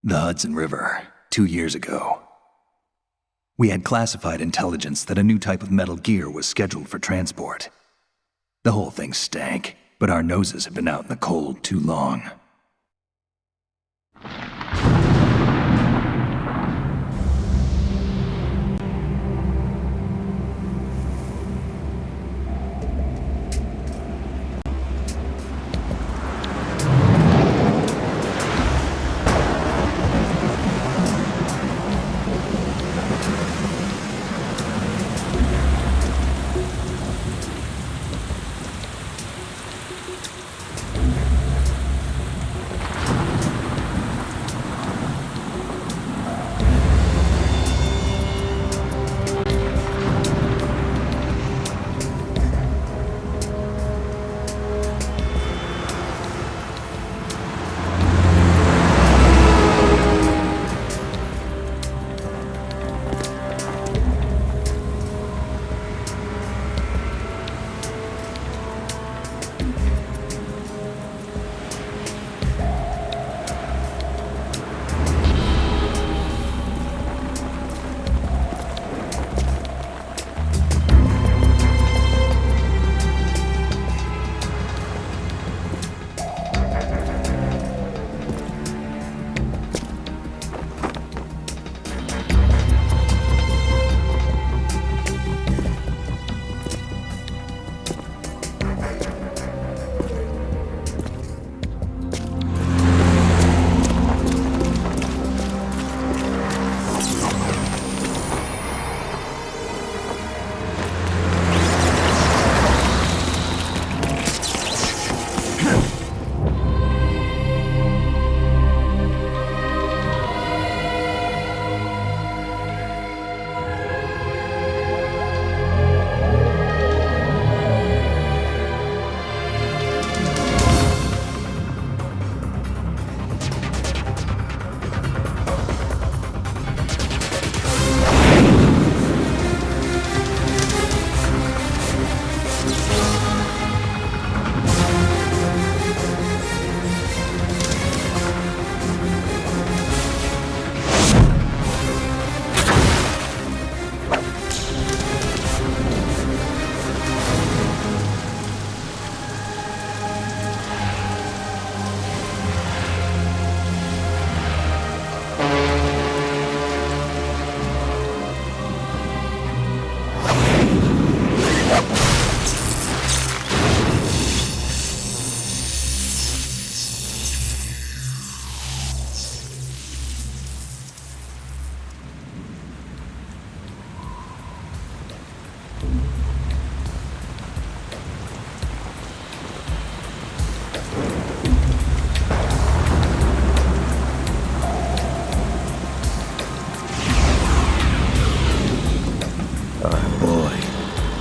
The Hudson River, 2 years ago. We had classified intelligence that a new type of metal gear was scheduled for transport. The whole thing stank, but our noses had been out in the cold too long.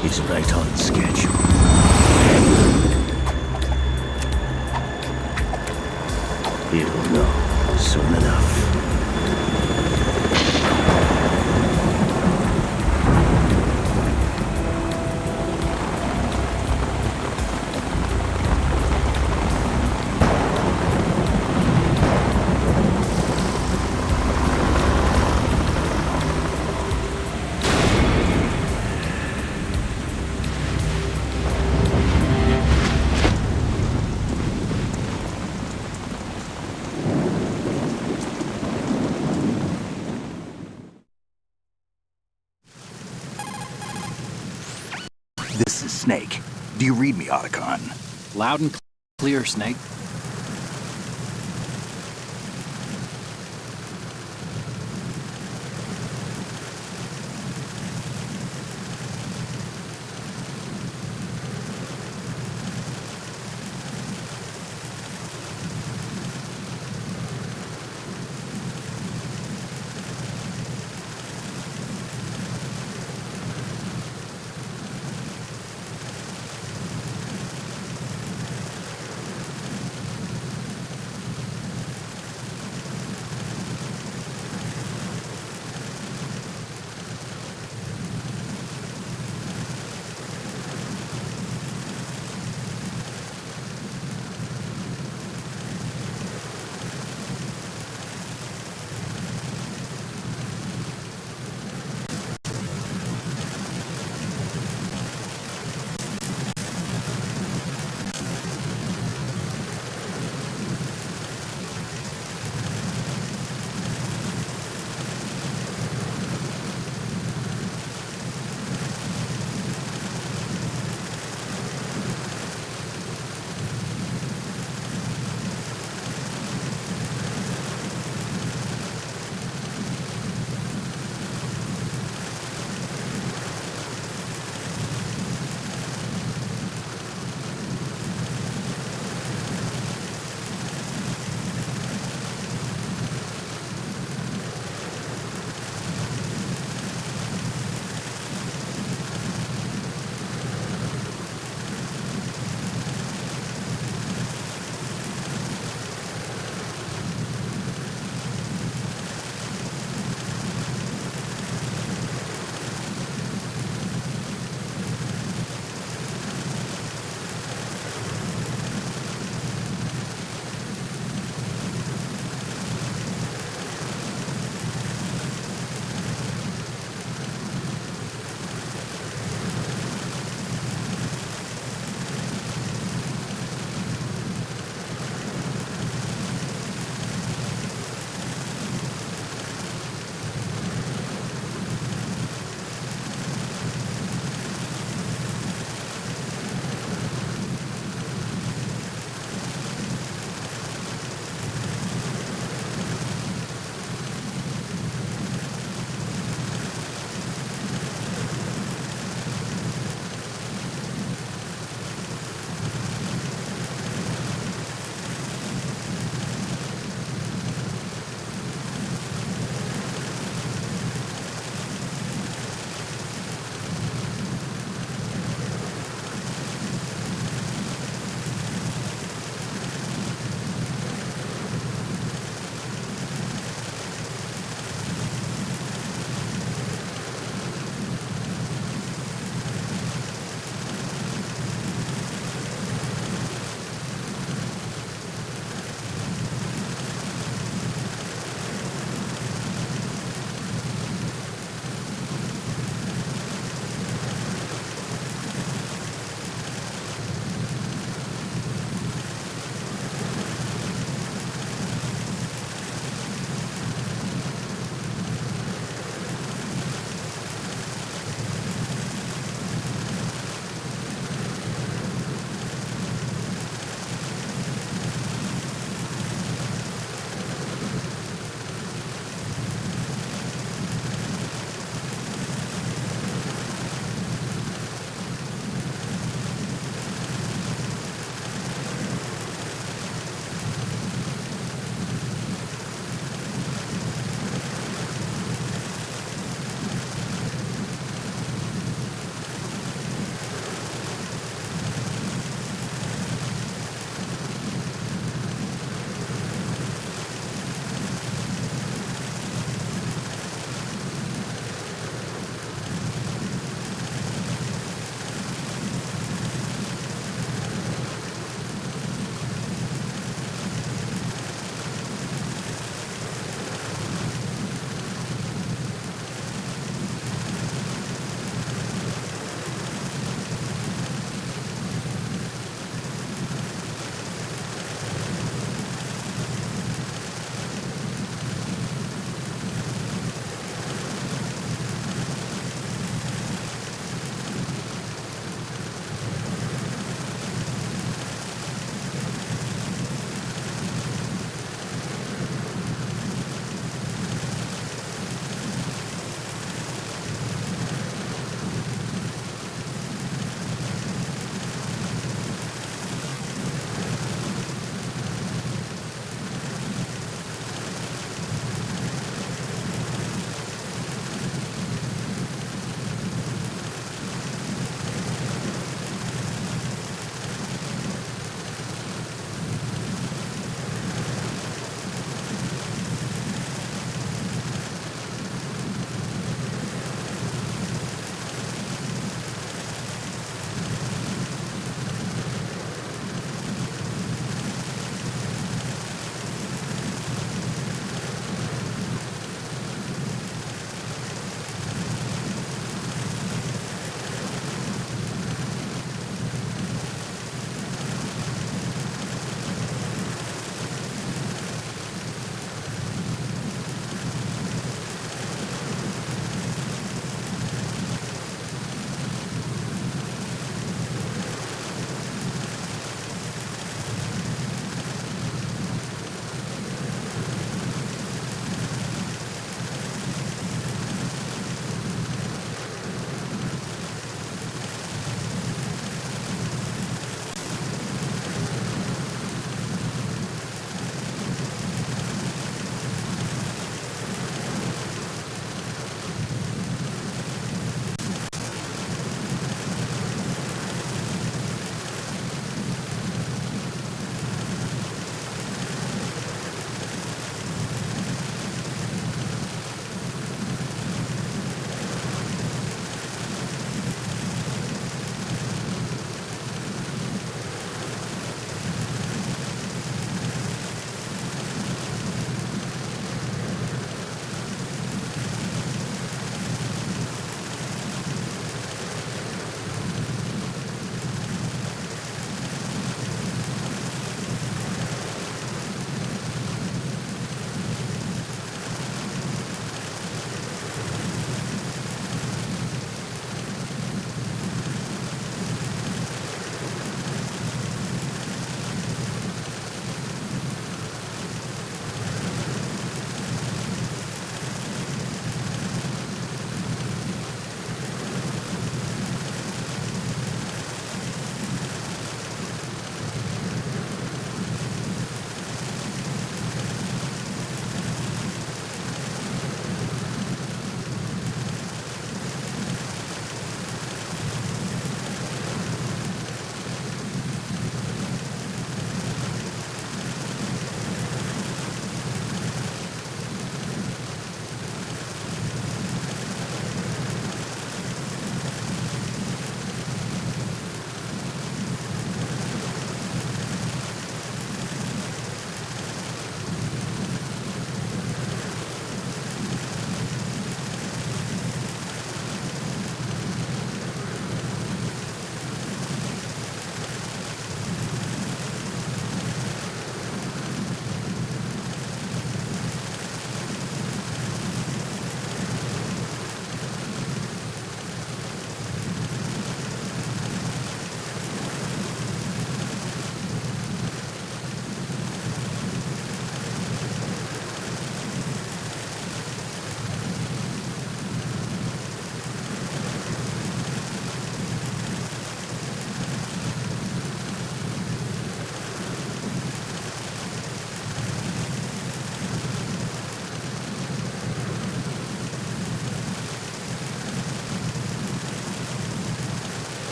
He's right on schedule. He'll know soon enough. This is Snake. Do you read me, Otacon? Loud and clear, Snake.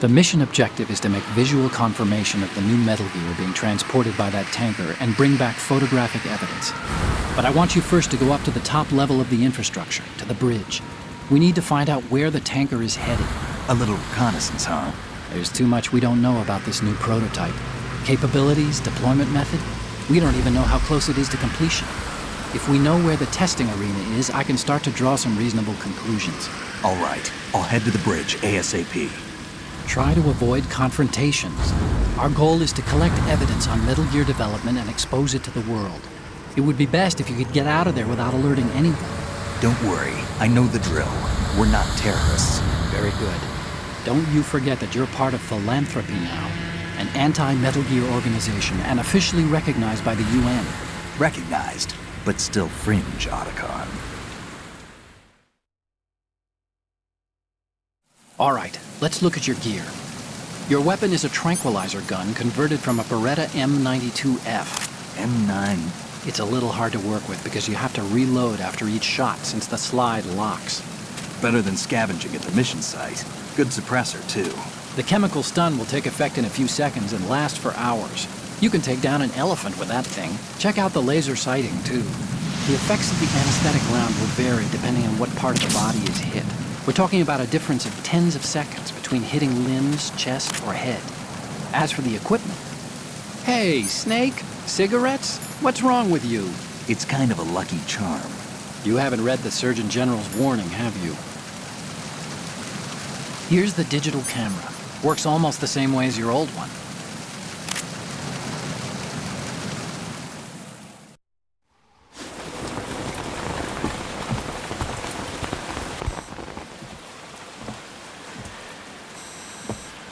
The mission objective is to make visual confirmation of the new Metal Gear being transported by that tanker and bring back photographic evidence. But I want you first to go up to the top level of the infrastructure, to the bridge. We need to find out where the tanker is headed. A little reconnaissance, huh? There's too much we don't know about this new prototype. Capabilities, deployment method. We don't even know how close it is to completion. If we know where the testing arena is, I can start to draw some reasonable conclusions. All right, I'll head to the bridge ASAP. Try to avoid confrontations. Our goal is to collect evidence on Metal Gear development and expose it to the world. It would be best if you could get out of there without alerting anyone. Don't worry, I know the drill. We're not terrorists. Very good. Don't you forget that you're part of Philanthropy now, an anti-Metal Gear organization and officially recognized by the UN. Recognized, but still fringe, Otacon. All right, let's look at your gear. Your weapon is a tranquilizer gun converted from a Beretta M92F. M9. It's a little hard to work with because you have to reload after each shot since the slide locks. Better than scavenging at the mission site. Good suppressor, too. The chemical stun will take effect in a few seconds and last for hours. You can take down an elephant with that thing. Check out the laser sighting, too. The effects of the anesthetic round will vary depending on what part of the body is hit. We're talking about a difference of tens of seconds between hitting limbs, chest, or head. As for the equipment... Hey, Snake? Cigarettes? What's wrong with you? It's kind of a lucky charm. You haven't read the Surgeon General's warning, have you? Here's the digital camera. Works almost the same way as your old one.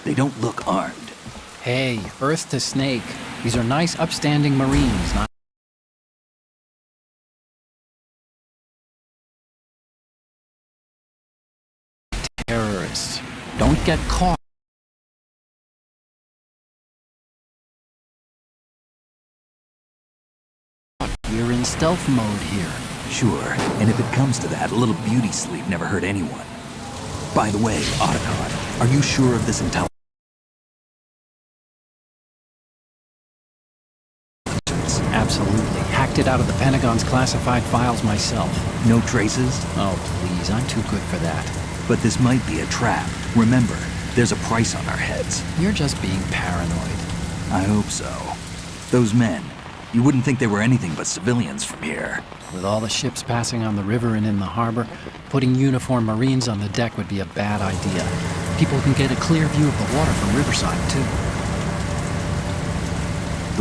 They don't look armed. Hey, Earth to Snake. These are nice, upstanding Marines, not terrorists. Don't get caught. We're in stealth mode here. Sure, and if it comes to that, a little beauty sleep never hurt anyone. By the way, Otacon, are you sure of this intelligence? Absolutely. Hacked it out of the Pentagon's classified files myself. No traces? Oh, please, I'm too good for that. But this might be a trap. Remember, there's a price on our heads. You're just being paranoid. I hope so. Those men, you wouldn't think they were anything but civilians from here. With all the ships passing on the river and in the harbor, putting uniformed Marines on the deck would be a bad idea. People can get a clear view of the water from Riverside, too.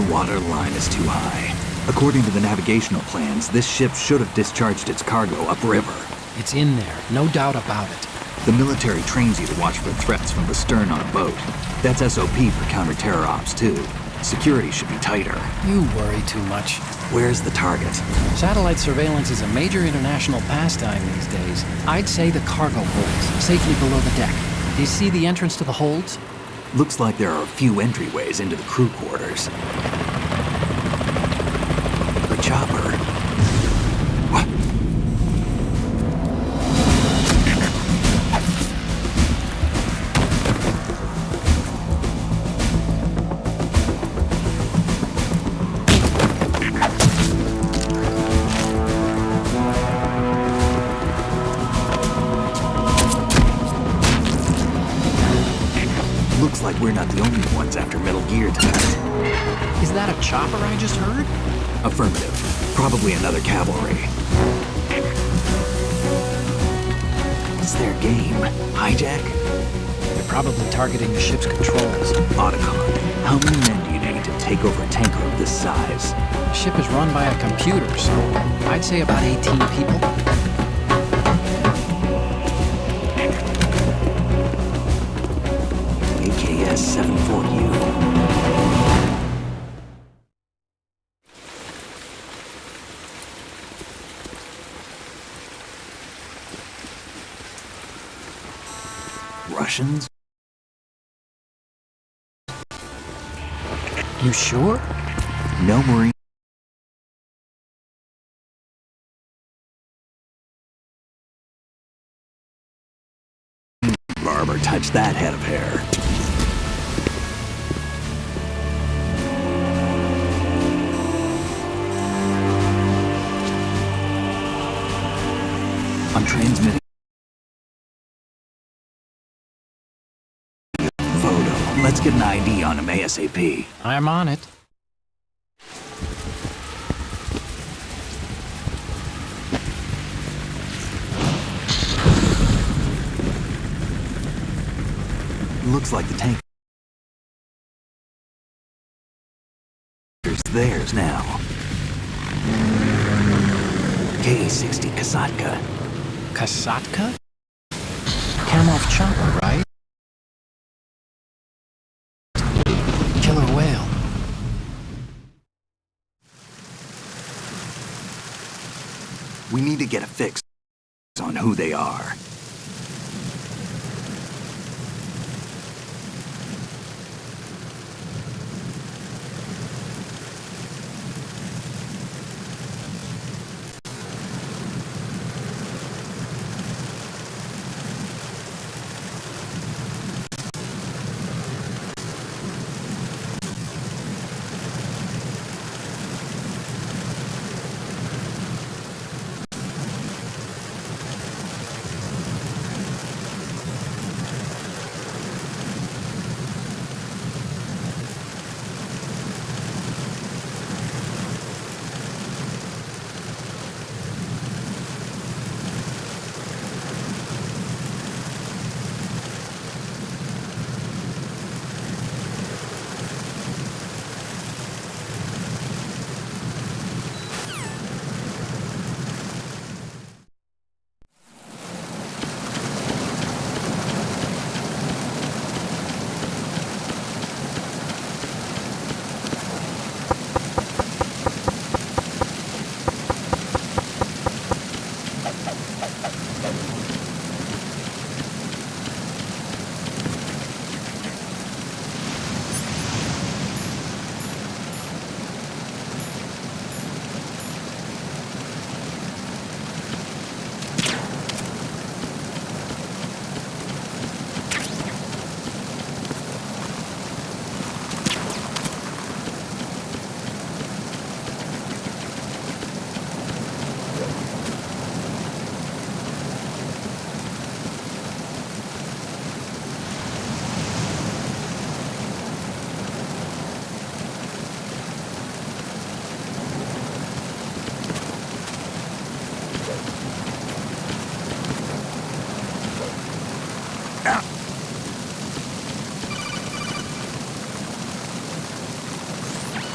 The water line is too high. According to the navigational plans, this ship should have discharged its cargo upriver. It's in there, no doubt about it. The military trains you to watch for threats from the stern on a boat. That's SOP for counter-terror ops, too. Security should be tighter. You worry too much. Where's the target? Satellite surveillance is a major international pastime these days. I'd say the cargo holds, safely below the deck. Do you see the entrance to the holds? Looks like there are a few entryways into the crew quarters. The chopper. What? Looks like we're not the only ones after Metal Gear tonight. Is that a chopper I just heard? Affirmative. Probably another cavalry. What's their game? Hijack? They're probably targeting the ship's controls. Otacon, how many men do you need to take over a tanker of this size? The ship is run by a computer, so I'd say about 18 people. AKS 74U. Russians? You sure? No Marine barber touched that head of hair. I'm transmitting photo. Let's get an ID on him ASAP. I'm on it. Looks like the tank is theirs now. K-60 Kasatka. Kasatka? Kamoff chopper, right? Killer whale. We need to get a fix on who they are.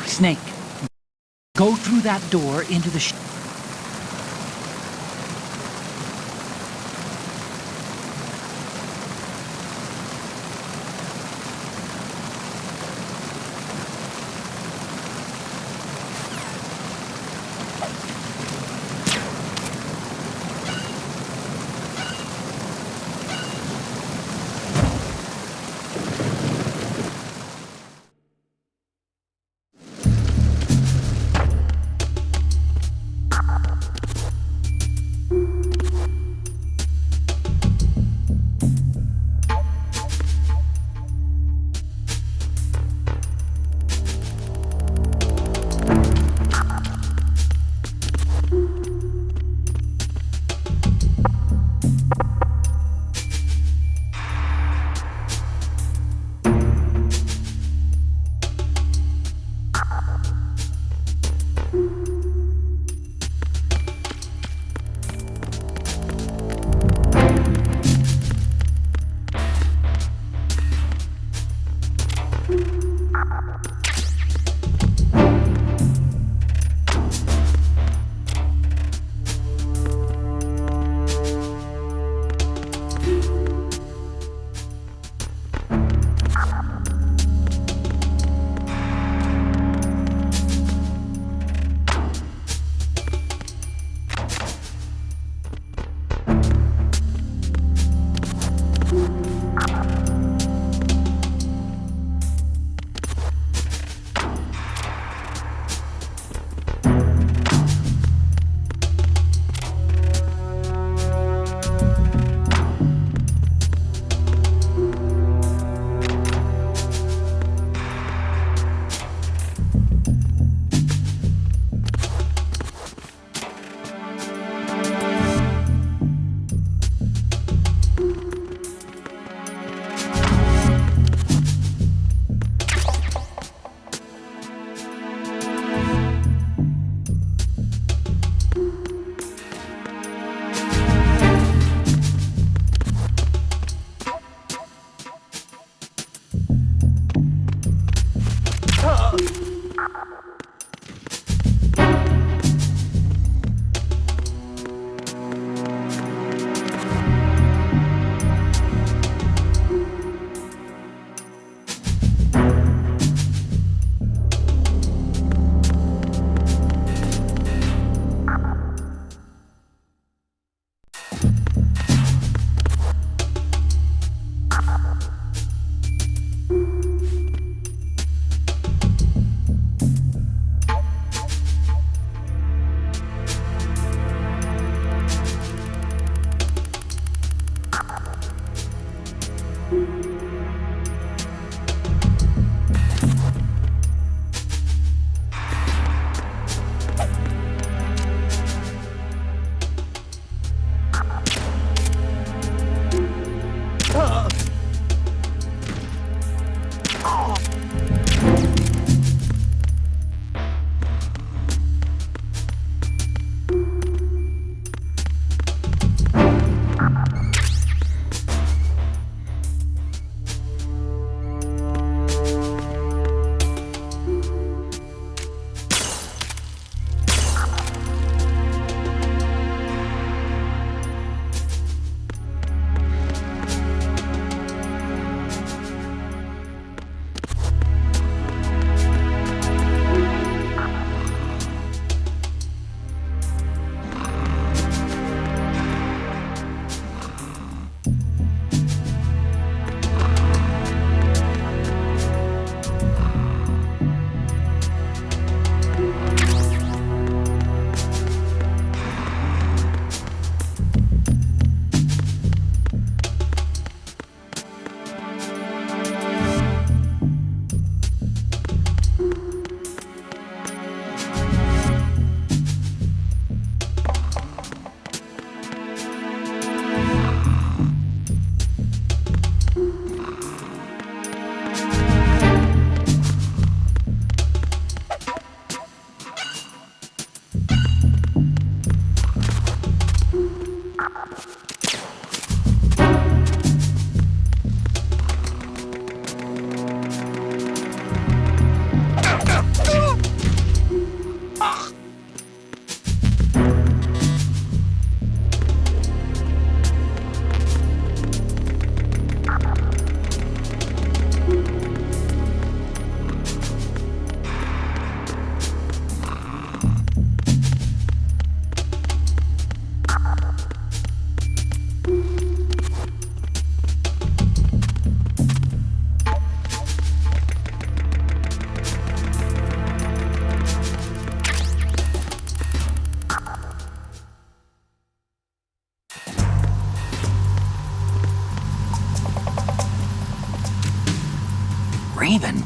Snake, go through that door into the Raven.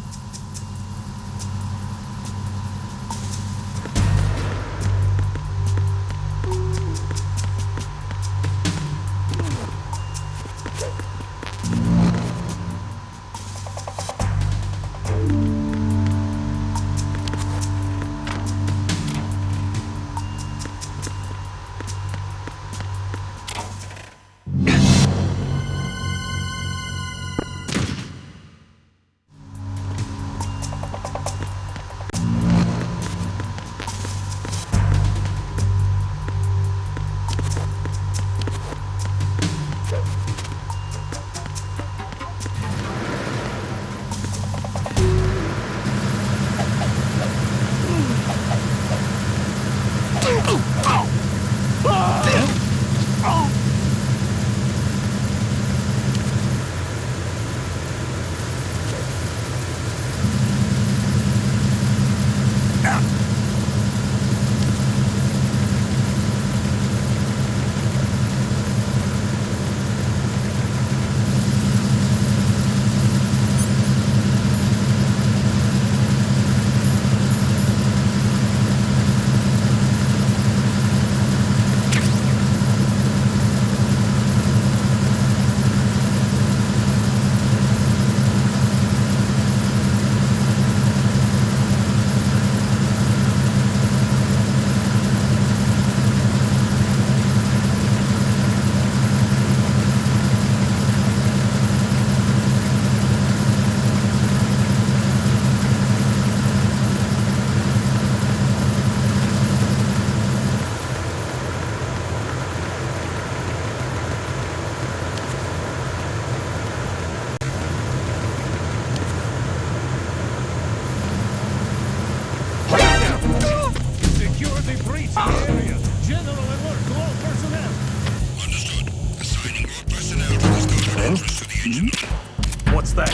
What's that?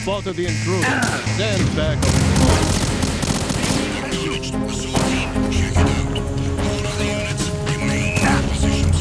Spotted the intruder. Stand back. Acknowledged. Assault team, check it out. All other units, remain in positions.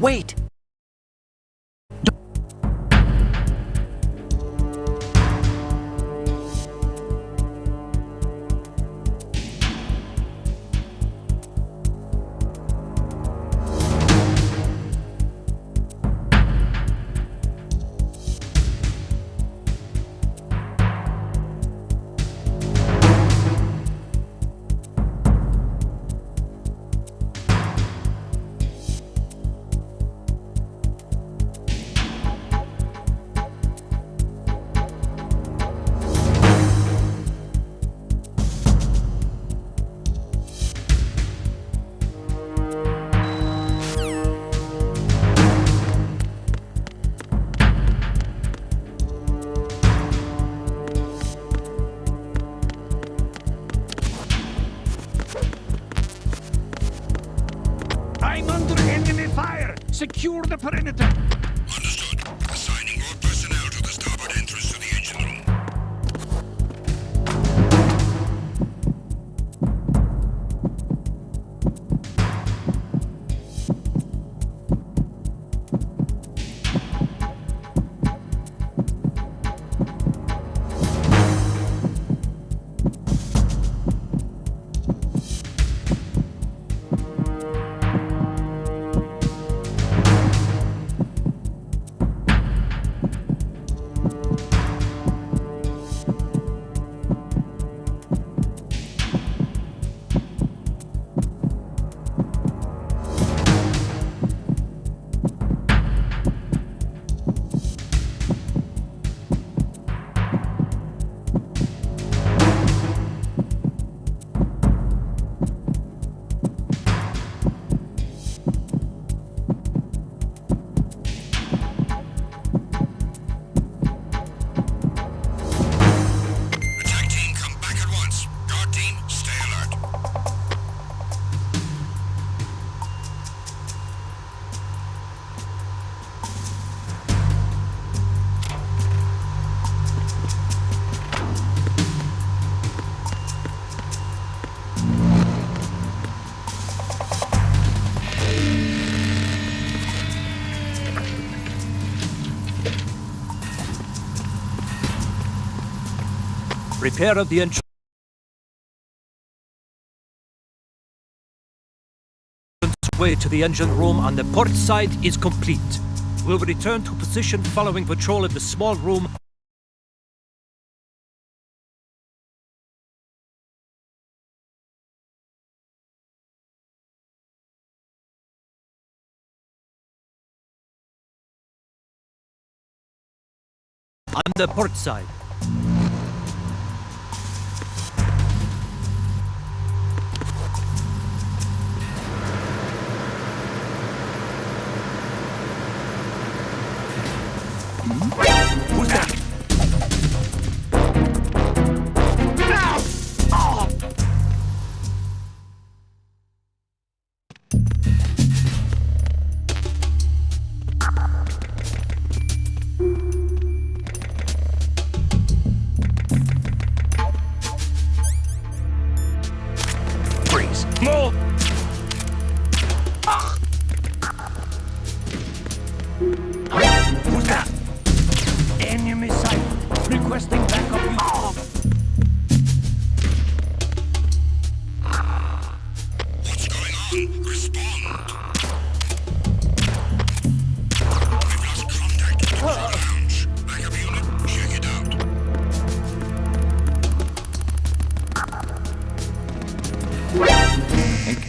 Wait! I'm under enemy fire! Secure the perimeter! Understood. Assigning more personnel to the starboard entrance to the engine room. Attack team, come back at once. Guard team, stay alert. Repair of the entrance way to the engine room on the port side is complete. We'll return to position following patrol in the small room. On the port side. Who's that? Now! Oh! Freeze! Move! Who's that? Enemy sight! Requesting backup. What's going on? Respond. We've lost contact with the crew lounge. Backup unit, check it out. Hank,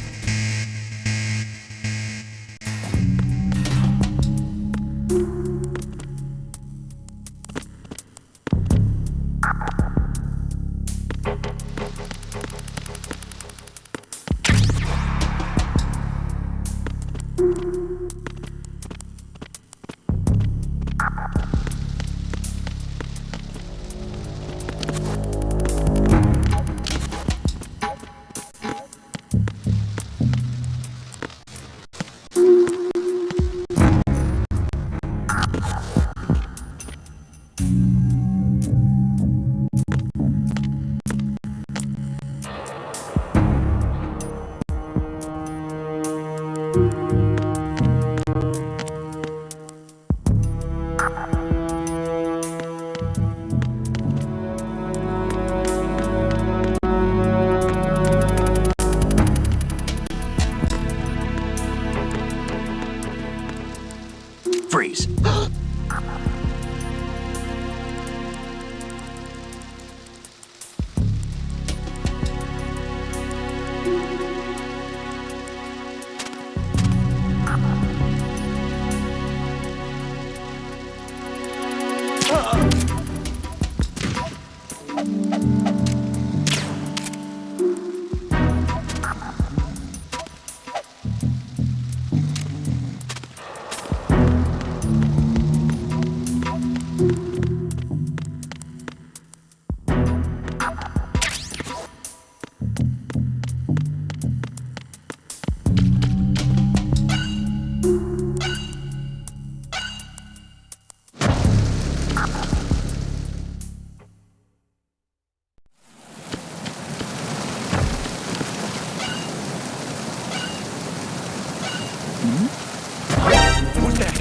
Who's there?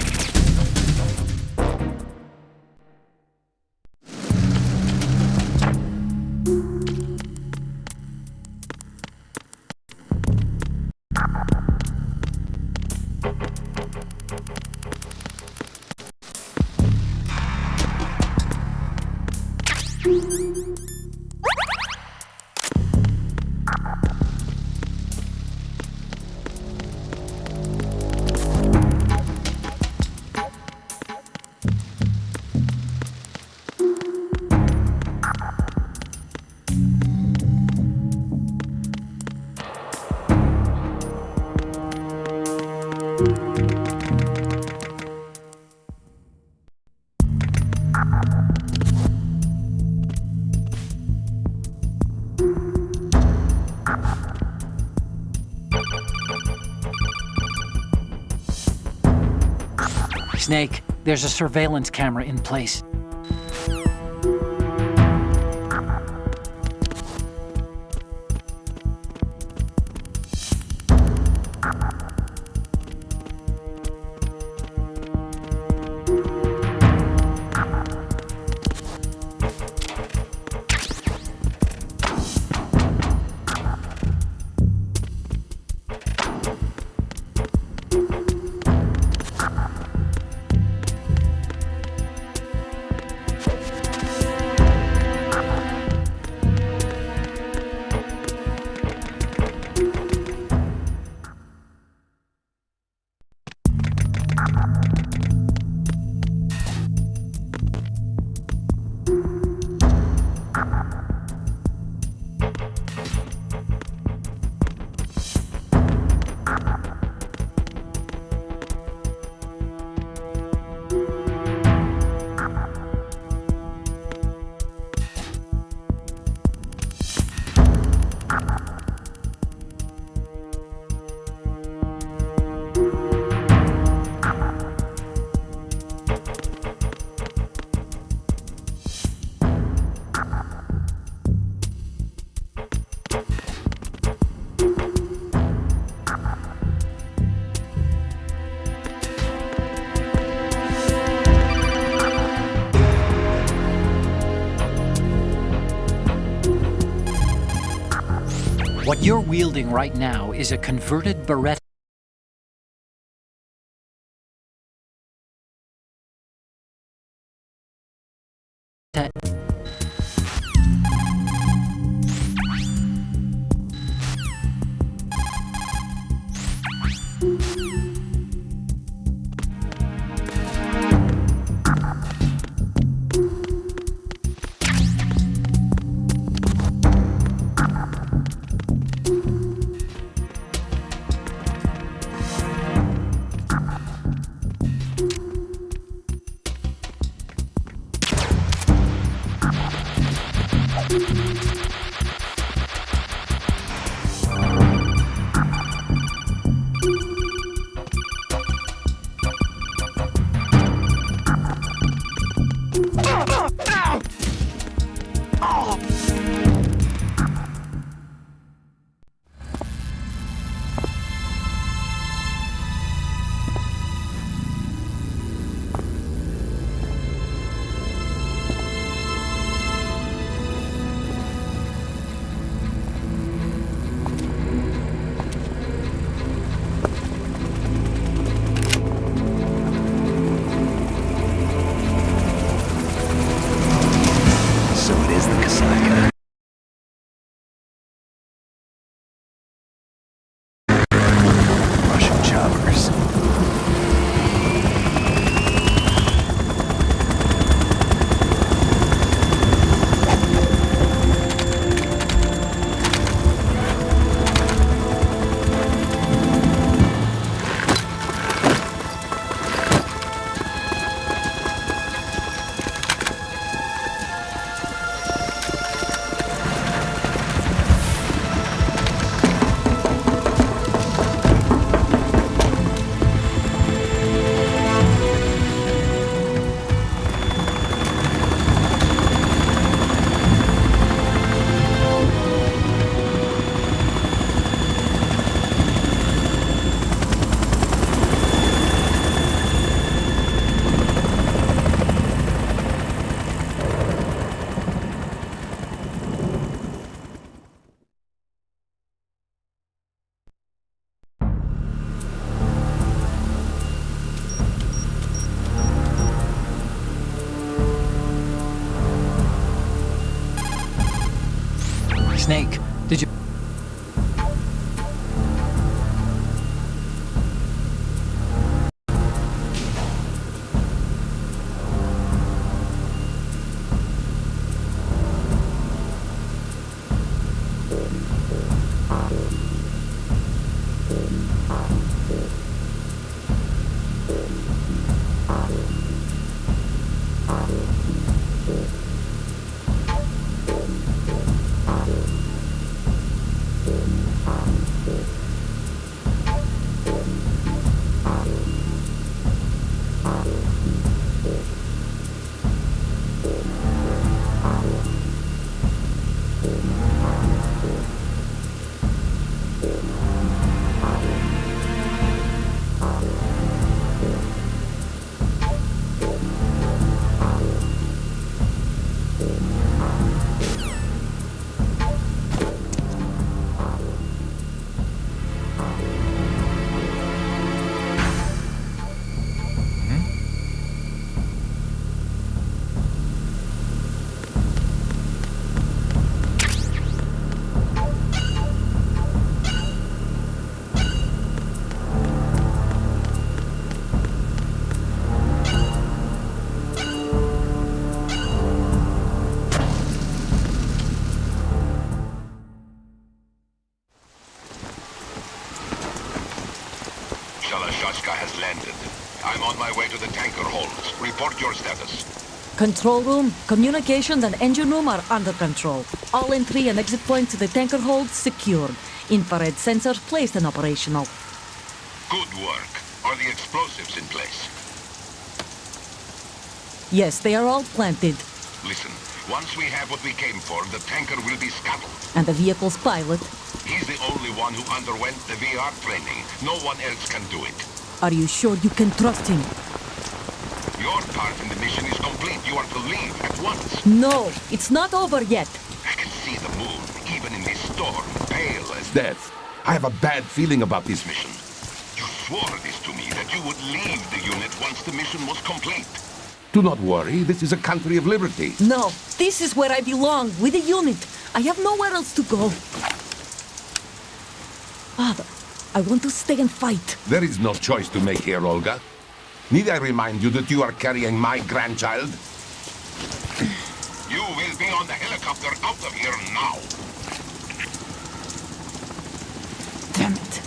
Snake, there's a surveillance camera in place. What you're wielding right now is a converted Beretta. Salashashka has landed. I'm on my way to the tanker holds. Report your status. Control room, communications and engine room are under control. All entry and exit points to the tanker hold secured. Infrared sensors placed and operational. Good work. Are the explosives in place? Yes, they are all planted. Listen, once we have what we came for, the tanker will be scuttled. And the vehicle's pilot. He's the only one who underwent the VR training. No one else can do it. Are you sure you can trust him? Your part in the mission is complete. You are to leave at once. No, it's not over yet. I can see the moon, even in this storm, pale as Death. I have a bad feeling about this mission. You swore this to me, that you would leave the unit once the mission was complete. Do not worry, this is a country of liberty. No, this is where I belong, with the unit. I have nowhere else to go. Father, I want to stay and fight. There is no choice to make here, Olga. Need I remind you that you are carrying my grandchild? You will be on the helicopter out of here now. Damn it.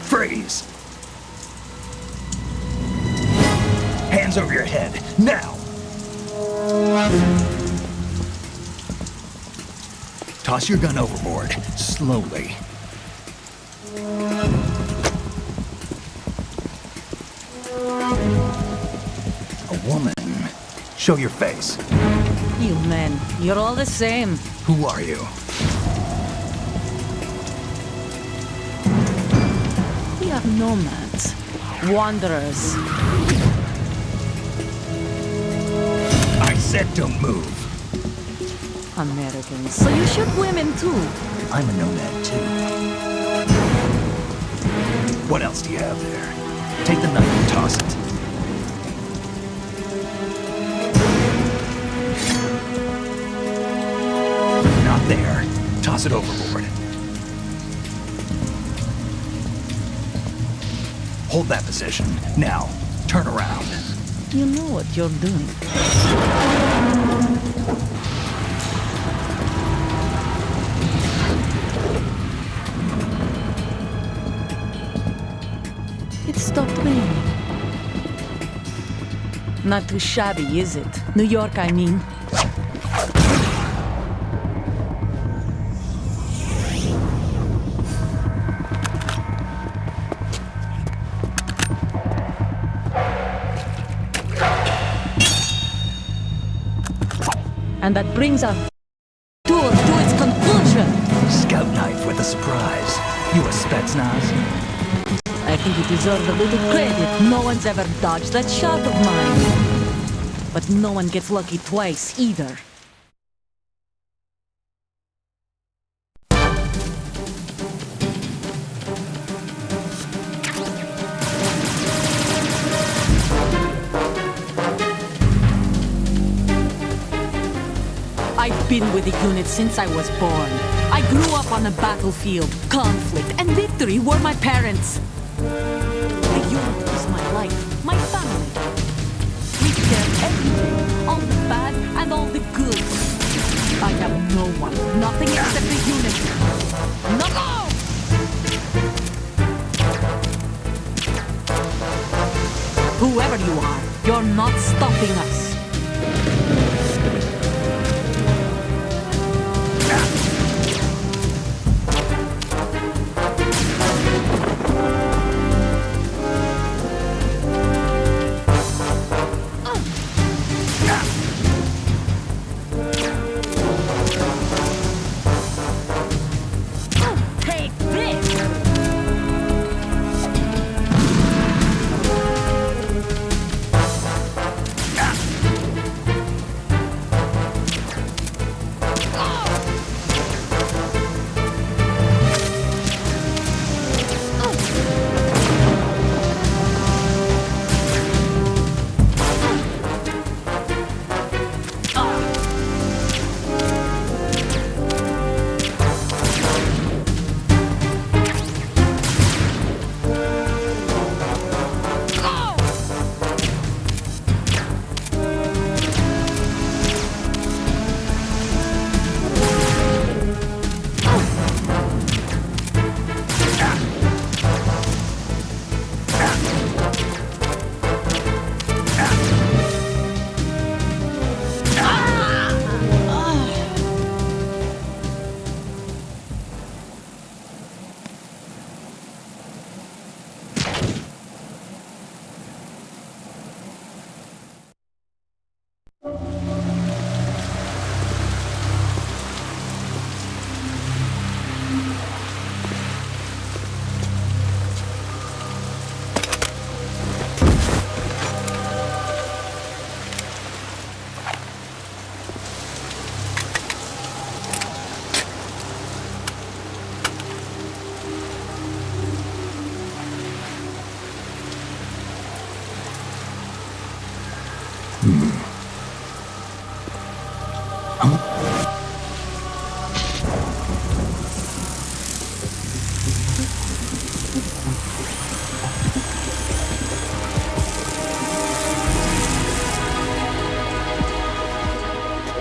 Freeze! Hands over your head, now! Toss your gun overboard, slowly. A woman. Show your face. You men, you're all the same. Who are you? We are nomads. Wanderers. I said don't move. Americans. So you shoot women too. I'm a nomad too. What else do you have there? Take the knife and toss it. Not there. Toss it overboard. Hold that position. Now, turn around. You know what you're doing. It stopped raining. Not too shabby, is it? New York, I mean. And that brings our tour to its conclusion. Scout knife with a surprise. You a Spetsnaz? I think you deserve a little credit. No one's ever dodged that shot of mine. But no one gets lucky twice, either. I've been with the unit since I was born. I grew up on the battlefield. Conflict and victory were my parents. The unit is my life, my family. We share everything, all the bad and all the good. I have no one, nothing except the unit. No! Whoever you are, you're not stopping us.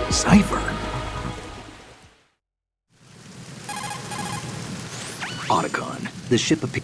Cipher. Otacon. The ship appears.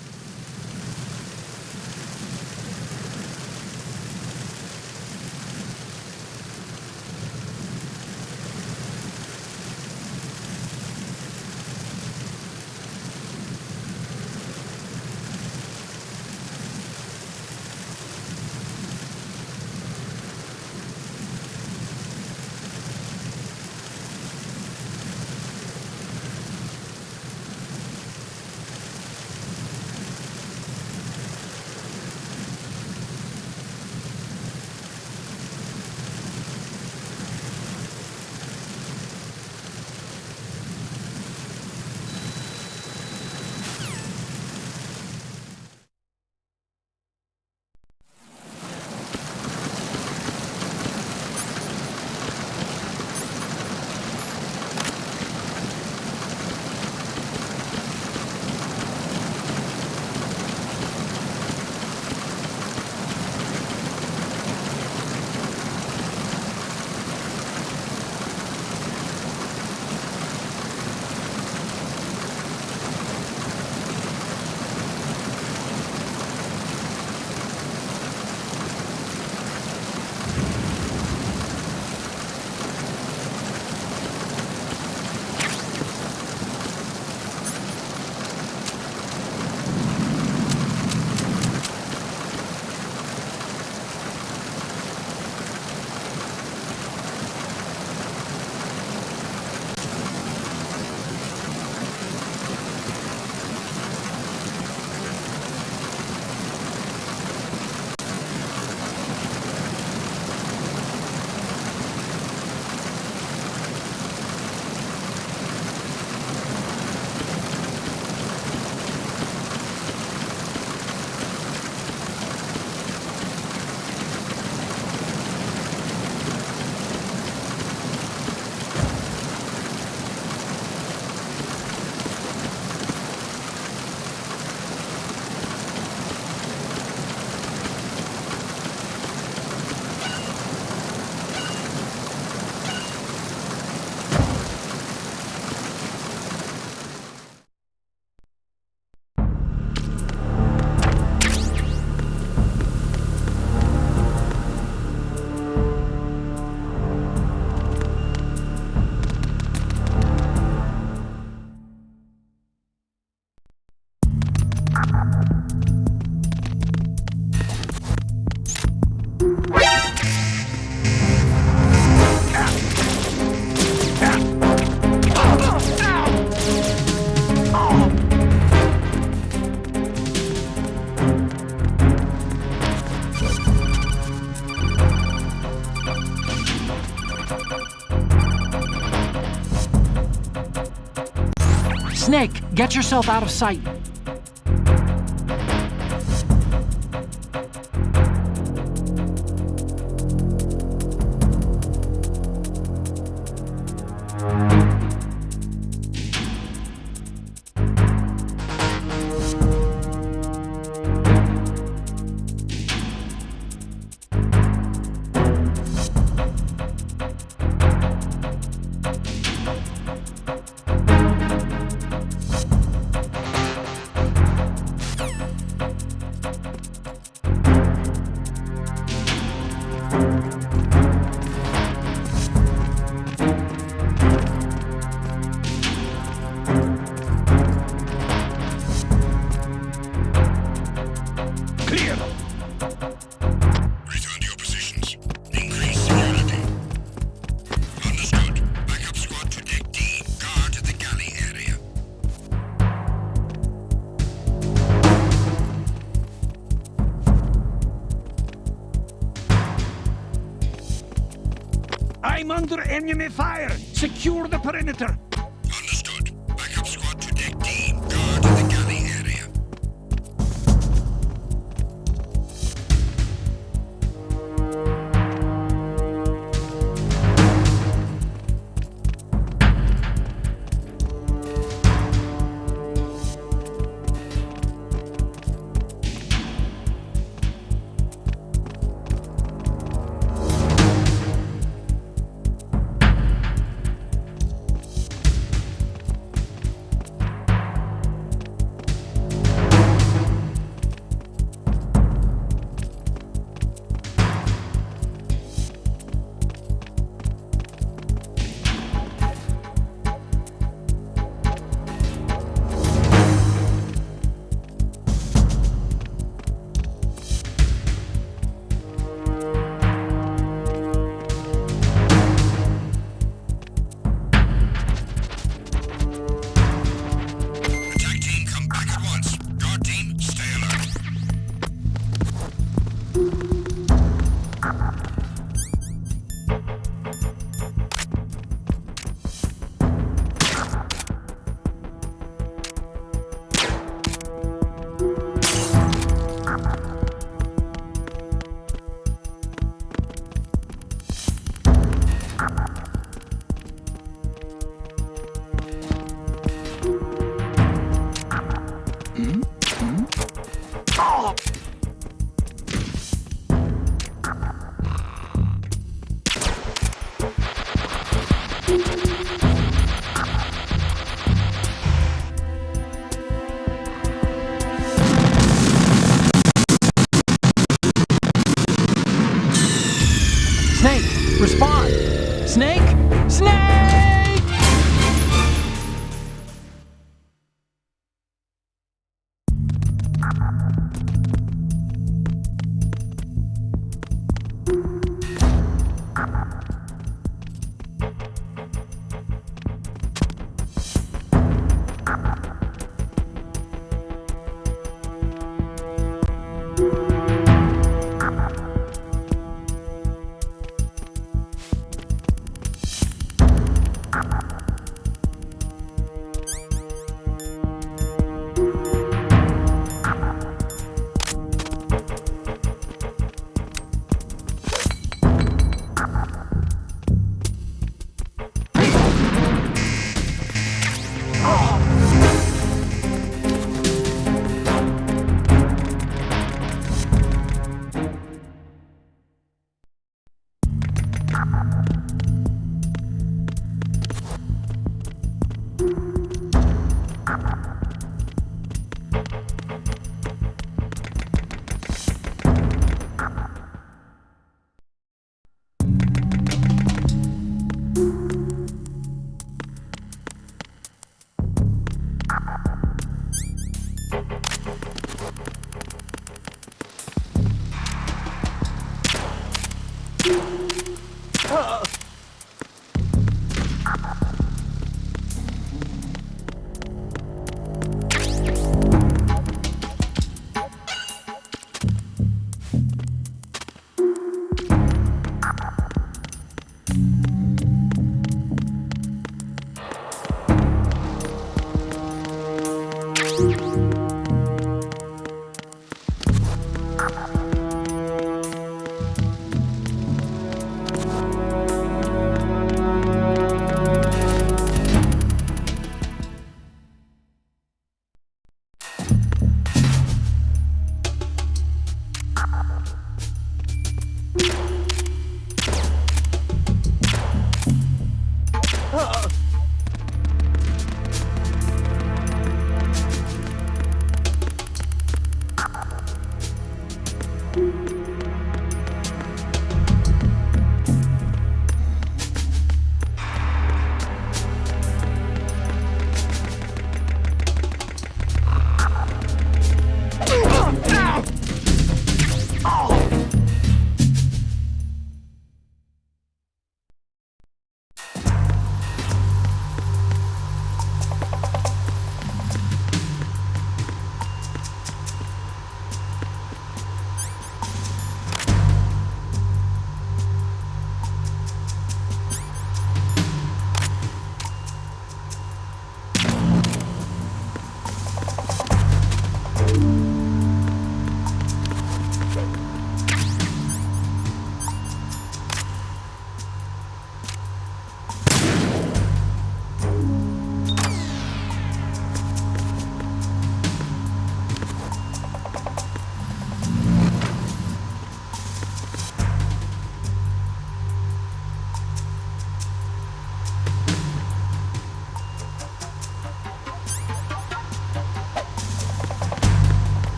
Snake, get yourself out of sight. Return to your positions. Increase security. Understood. Backup squad to deck D. Guard the galley area. I'm under enemy fire! Secure the perimeter! Understood. Backup squad to deck D. Guard the galley area. Snake, respond! Snake? Snake!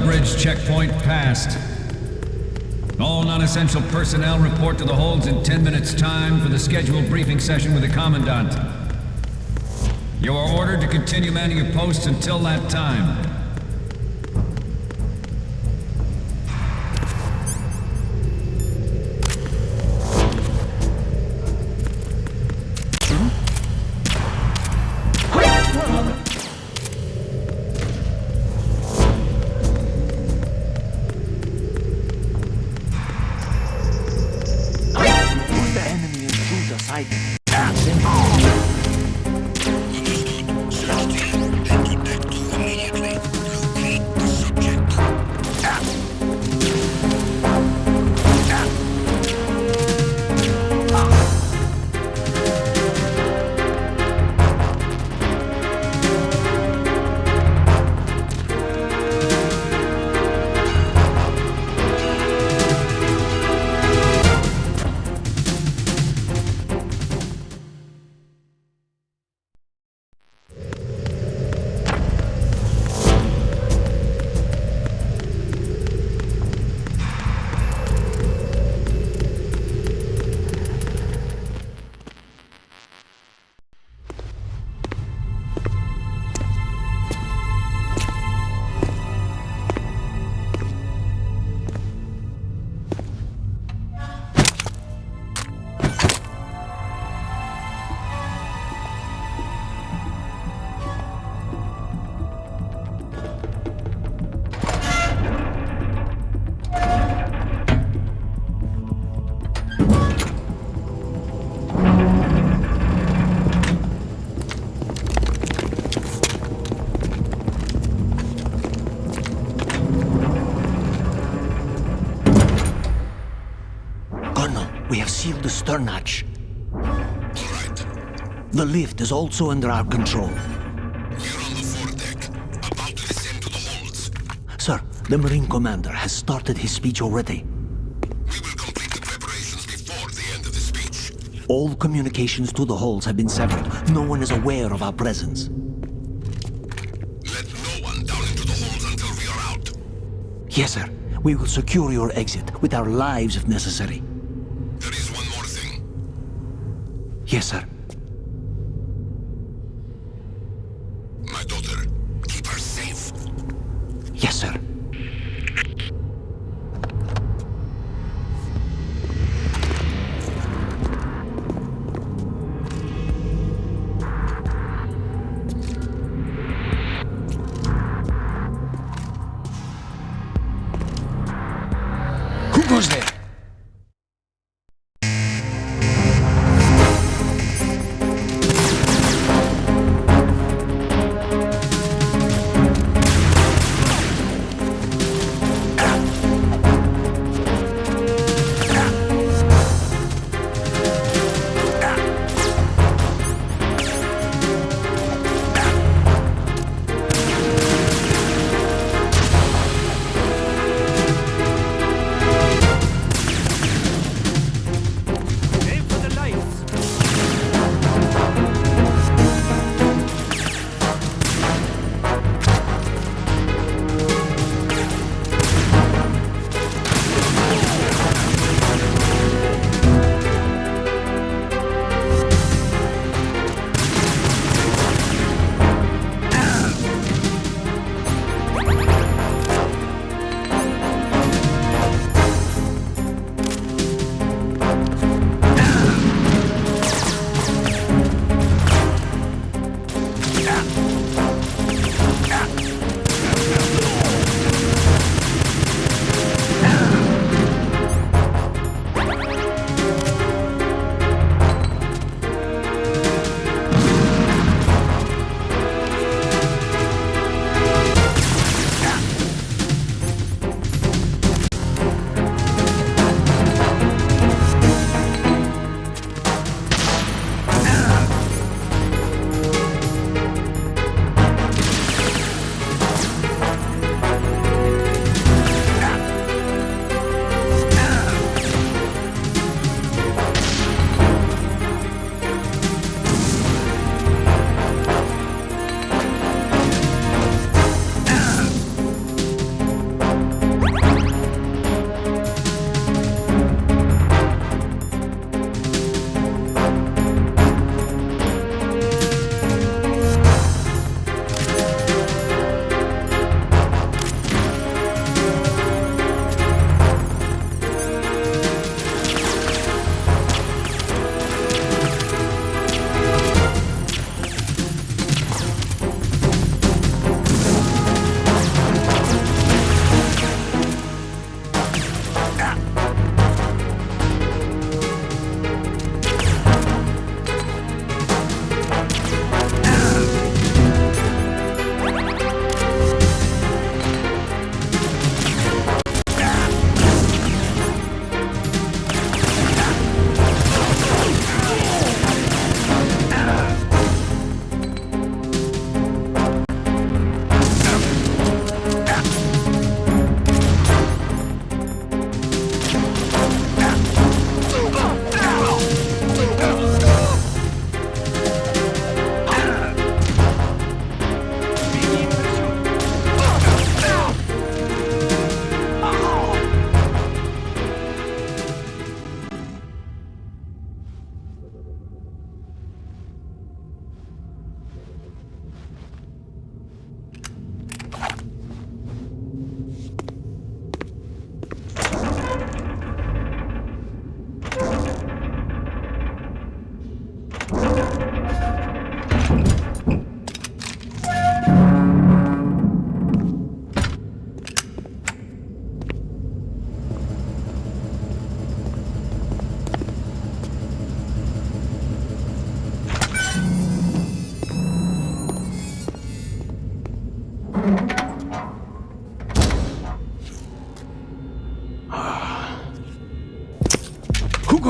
Bridge checkpoint passed. All non-essential personnel report to the holds in 10 minutes' time for the scheduled briefing session with the Commandant. You are ordered to continue manning your posts until that time. Put the enemy intruder sighting. Search team, head to deck 2 immediately. Locate the subject. Colonel, we have sealed the stern hatch. All right. The lift is also under our control. We're on the foredeck, about to descend to the holds. Sir, the Marine Commander has started his speech already. We will complete the preparations before the end of the speech. All communications to the holds have been severed. No one is aware of our presence. Let no one down into the holds until we are out. Yes, sir. We will secure your exit with our lives if necessary. There is one more thing. Yes, sir. My daughter, keep her safe. Yes, sir. Who goes there?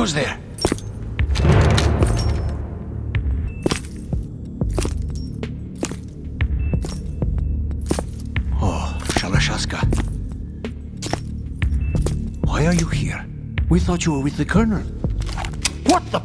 goes there. Oh, Shalashaska. Why are you here? We thought you were with the Colonel. What the...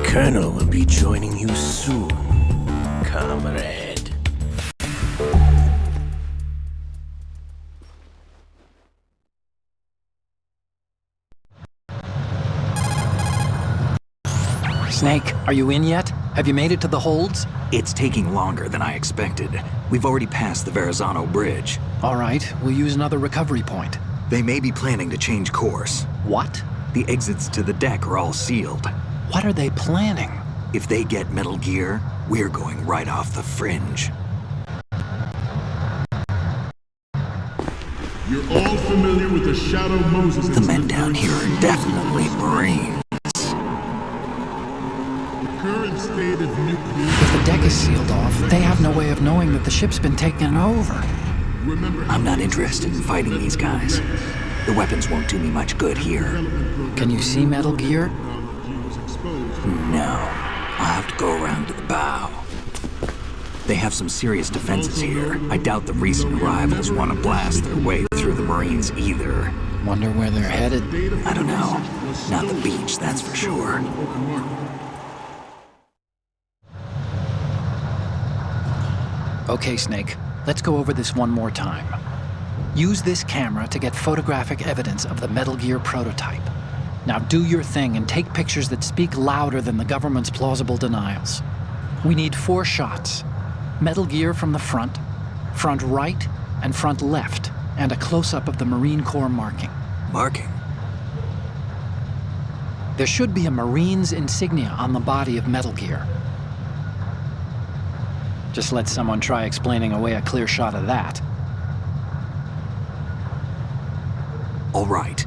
Colonel will be joining you soon, comrade. Snake, are you in yet? Have you made it to the holds? It's taking longer than I expected. We've already passed the Verrazano Bridge. All right, we'll use another recovery point. They may be planning to change course. What? The exits to the deck are all sealed. What are they planning? If they get Metal Gear, we're going right off the fringe. You're all familiar with the Shadow Moses The men down here are definitely Marines. The current state of nuclear... If the deck is sealed off, they have no way of knowing that the ship's been taken over. I'm not interested in fighting these guys. The weapons won't do me much good here. Can you see Metal Gear? No. I'll have to go around to the bow. They have some serious defenses here. I doubt the recent arrivals want to blast their way through the Marines either. Wonder where they're headed? I don't know. Not the beach, that's for sure. Okay, Snake. Let's go over this one more time. Use this camera to get photographic evidence of the Metal Gear prototype. Now do your thing and take pictures that speak louder than the government's plausible denials. We need 4 shots. Metal Gear from the front right, and front left, and a close-up of the Marine Corps marking. Marking? There should be a Marine's insignia on the body of Metal Gear. Just let someone try explaining away a clear shot of that. All right.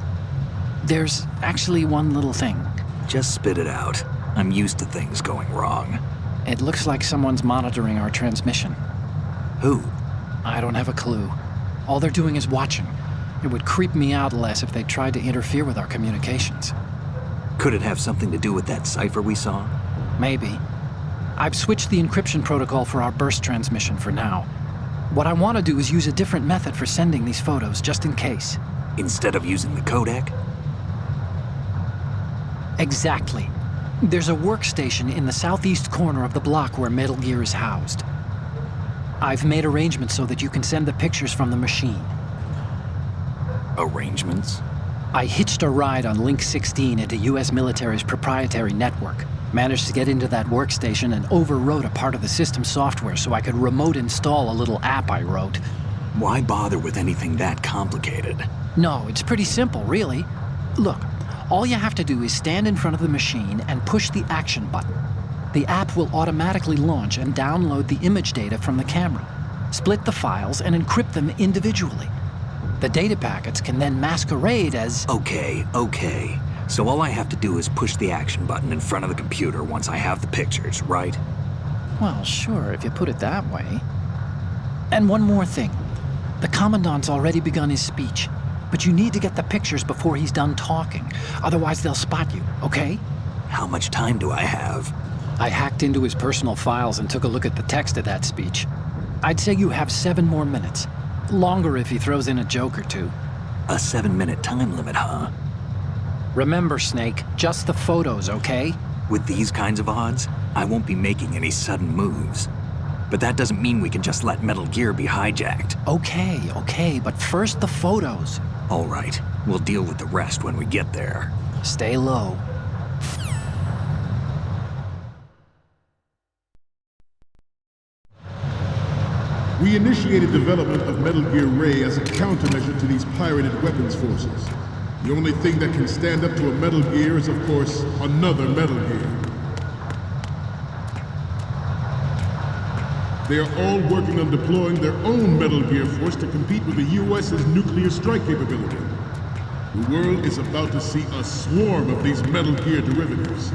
There's actually one little thing. Just spit it out. I'm used to things going wrong. It looks like someone's monitoring our transmission. Who? I don't have a clue. All they're doing is watching. It would creep me out less if they tried to interfere with our communications. Could it have something to do with that cipher we saw? Maybe. I've switched the encryption protocol for our burst transmission for now. What I want to do is use a different method for sending these photos, just in case. Instead of using the codec? Exactly. There's a workstation in the southeast corner of the block where Metal Gear is housed. I've made arrangements so that you can send the pictures from the machine. Arrangements? I hitched a ride on Link 16 into US military's proprietary network. Managed to get into that workstation and overwrote a part of the system software so I could remote install a little app I wrote. Why bother with anything that complicated? No, it's pretty simple, really. Look, all you have to do is stand in front of the machine and push the action button. The app will automatically launch and download the image data from the camera, split the files, and encrypt them individually. The data packets can then masquerade as... Okay. So all I have to do is push the action button in front of the computer once I have the pictures, right? Well, sure, if you put it that way. And one more thing. The Commandant's already begun his speech, but you need to get the pictures before he's done talking. Otherwise, they'll spot you, okay? How much time do I have? I hacked into his personal files and took a look at the text of that speech. I'd say you have 7 more minutes. Longer if he throws in a joke or two. A 7-minute time limit, huh? Remember, Snake, just the photos, okay? With these kinds of odds, I won't be making any sudden moves. But that doesn't mean we can just let Metal Gear be hijacked. Okay, but first the photos. All right, we'll deal with the rest when we get there. Stay low. We initiated development of Metal Gear Ray as a countermeasure to these pirated weapons forces. The only thing that can stand up to a Metal Gear is, of course, another Metal Gear. They are all working on deploying their own Metal Gear force to compete with the U.S.'s nuclear strike capability. The world is about to see a swarm of these Metal Gear derivatives.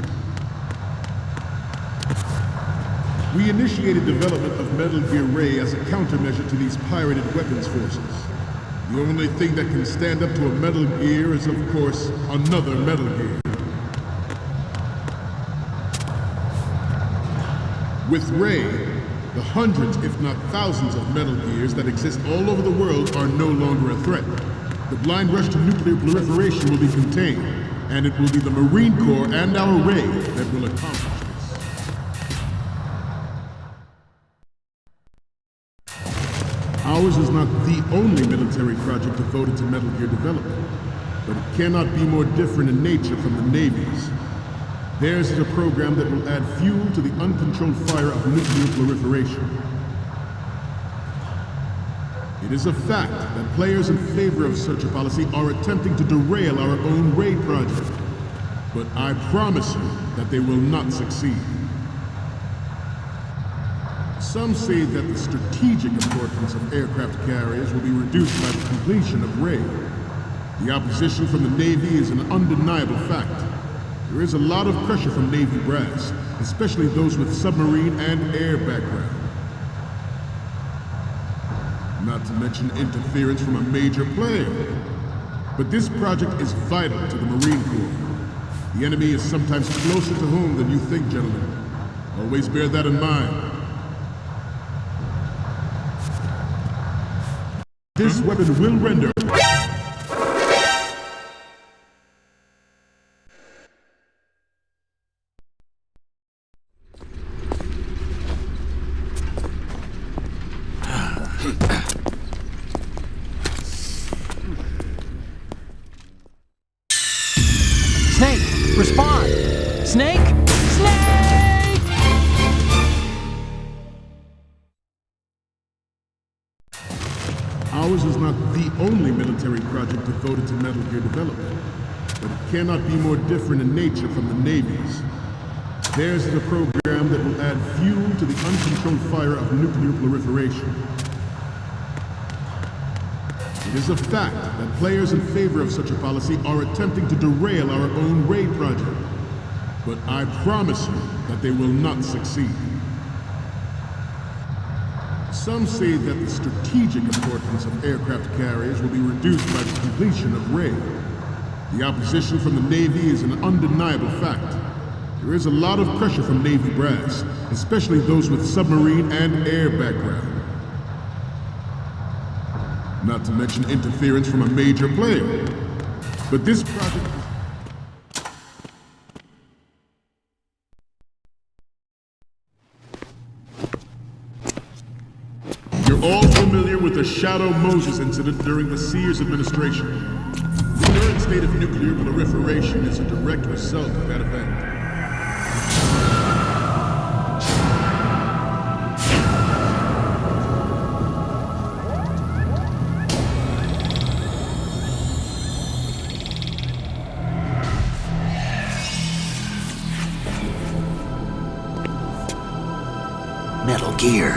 We initiated development of Metal Gear Ray as a countermeasure to these pirated weapons forces. The only thing that can stand up to a Metal Gear is, of course, another Metal Gear. With Ray, the hundreds, if not thousands, of Metal Gears that exist all over the world are no longer a threat. The blind rush to nuclear proliferation will be contained, and it will be the Marine Corps and our Ray that will accomplish this. Ours is not the only military project devoted to Metal Gear development, but it cannot be more different in nature from the Navy's. Theirs is a program that will add fuel to the uncontrolled fire of nuclear proliferation. It is a fact that players in favor of such a policy are attempting to derail our own Ray project. But I promise you that they will not succeed. Some say that the strategic importance of aircraft carriers will be reduced by the completion of Ray. The opposition from the Navy is an undeniable fact. There is a lot of pressure from Navy brass, especially those with submarine and air background. Not to mention interference from a major player. But this project is vital to the Marine Corps. The enemy is sometimes closer to home than you think, gentlemen. Always bear that in mind. This weapon will render... Snake, respond! Snake? Snake! Ours is not the only military project devoted to Metal Gear development, but it cannot be more different in nature from the Navy's. Theirs is a program that will add fuel to the uncontrolled fire of nuclear proliferation. It is a fact that players in favor of such a policy are attempting to derail our own Ray project. But I promise you that they will not succeed. Some say that the strategic importance of aircraft carriers will be reduced by the completion of Ray. The opposition from the Navy is an undeniable fact. There is a lot of pressure from Navy brass, especially those with submarine and air background. Not to mention interference from a major player. But this project... You're all familiar with the Shadow Moses incident during the Sears administration. The current state of nuclear proliferation is a direct result of that event. Metal Gear.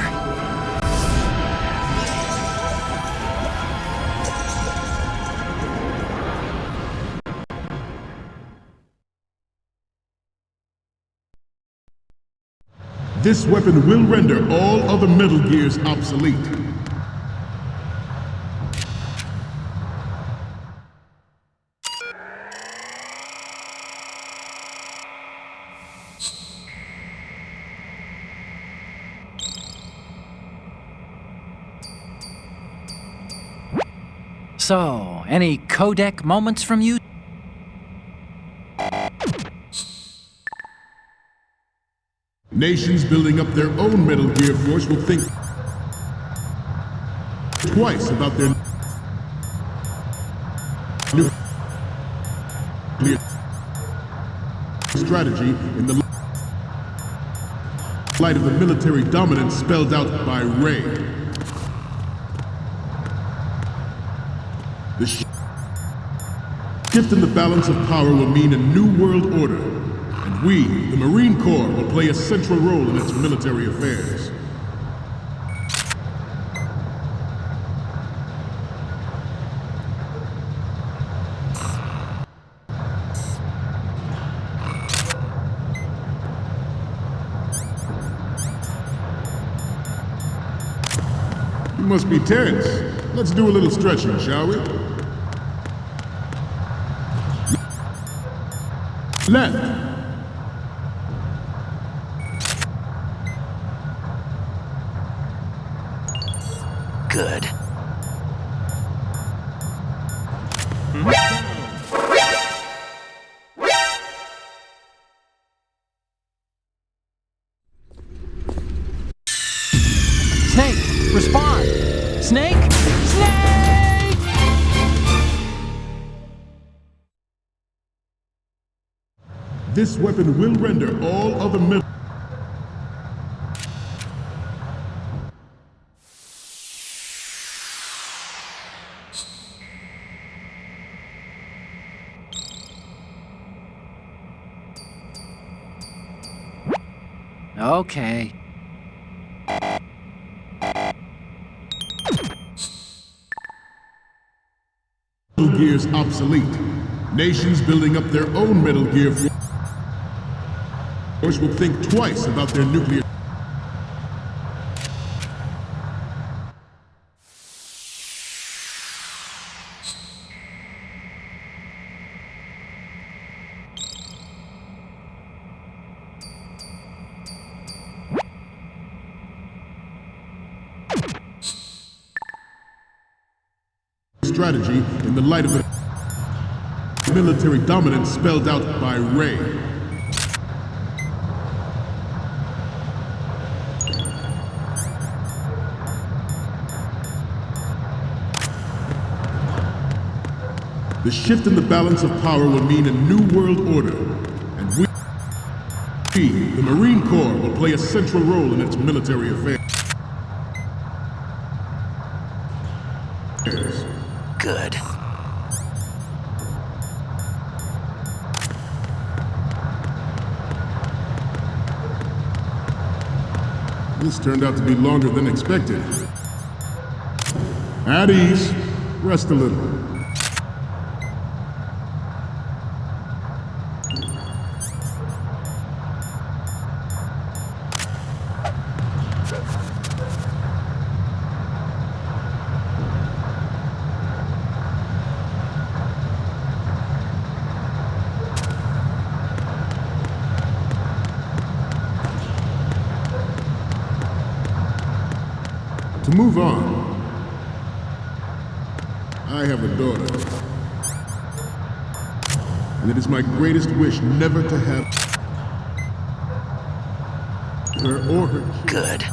This weapon will render all other Metal Gears obsolete. So, any codec moments from you? Nations building up their own Metal Gear force will think twice about their nuclear strategy in the light of the military dominance spelled out by Ray. The shift in the balance of power will mean a new world order, and we, the Marine Corps, will play a central role in its military affairs. You must be tense. Let's do a little stretching, shall we? Left. Good. Snake, respond! Snake! Snake! This weapon will render all other middle. Okay. Metal Gear's obsolete. Nations building up their own Metal Gear force will think twice about their nuclear. Strategy in the light of the military dominance spelled out by Ray. The shift in the balance of power will mean a new world order, and we, the Marine Corps, will play a central role in its military affairs. Good. This turned out to be longer than expected. At ease. Rest a little. To move on, I have a daughter, and it is my greatest wish never to have her or her Good.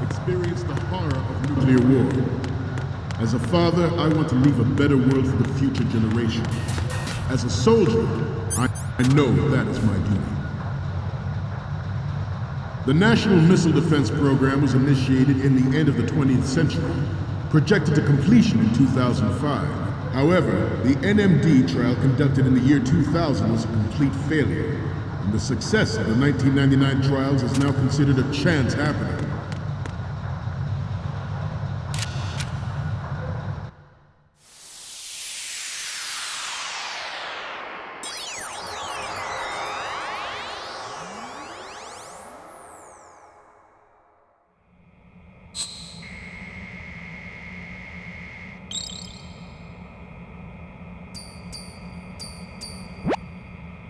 experience the horror of nuclear war. As a father, I want to leave a better world for the future generation. As a soldier, I know that is my duty. The National Missile Defense Program was initiated in the end of the 20th century, projected to completion in 2005. However, the NMD trial conducted in the year 2000 was a complete failure, and the success of the 1999 trials is now considered a chance happening.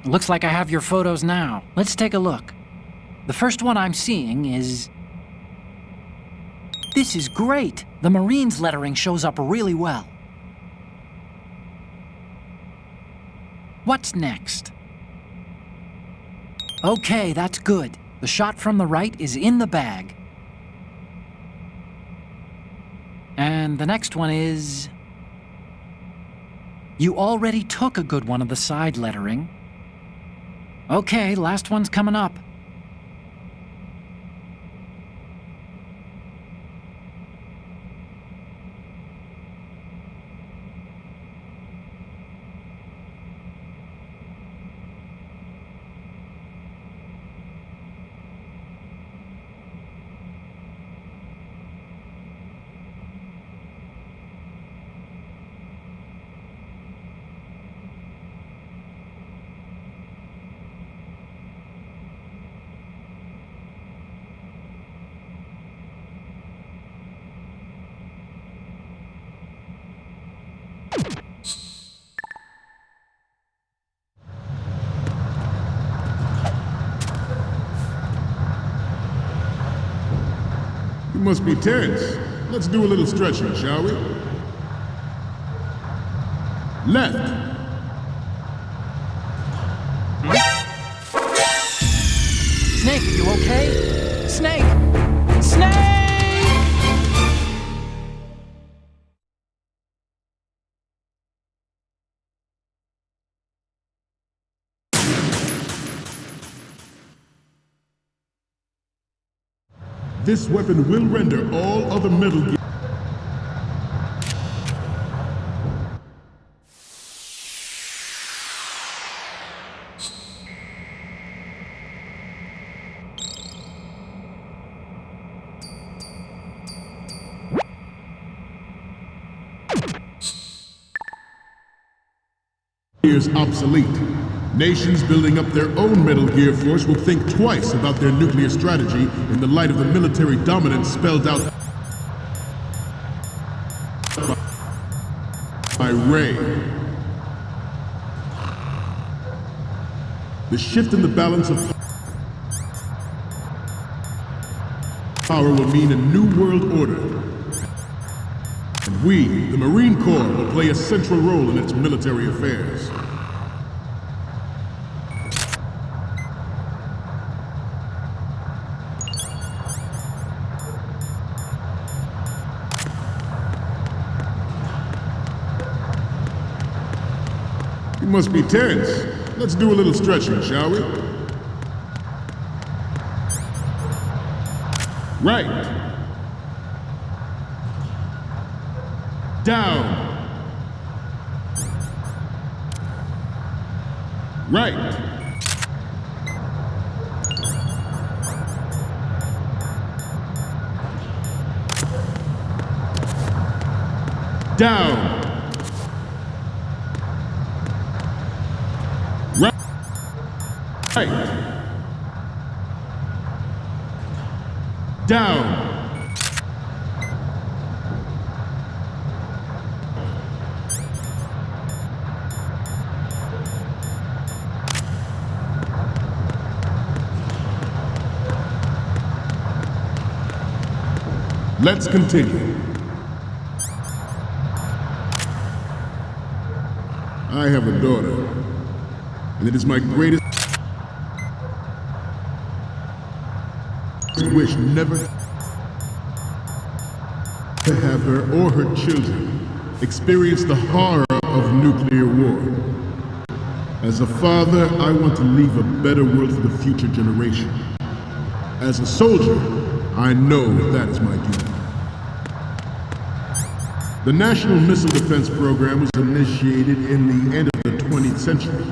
Looks like I have your photos now. Let's take a look. The first one I'm seeing is... This is great! The Marines lettering shows up really well. What's next? Okay, that's good. The shot from the right is in the bag. And the next one is... You already took a good one of the side lettering. Okay, last one's coming up. You must be tense. Let's do a little stretching, shall we? Left. Snake, you okay? Snake! Snake! This weapon will render all other Metal Gear. Gears obsolete. Nations building up their own Metal Gear force will think twice about their nuclear strategy in the light of the military dominance spelled out by Ray. The shift in the balance of power will mean a new world order. And we, the Marine Corps, will play a central role in its military affairs. You must be tense. Let's do a little stretching, shall we? Right. Down. Right. Down. Right. Down. Let's continue. I have a daughter, and it is my greatest wish never to have her or her children experience the horror of nuclear war. As a father, I want to leave a better world for the future generation. As a soldier, I know that is my duty. The National Missile Defense Program was initiated in the end of the 20th century,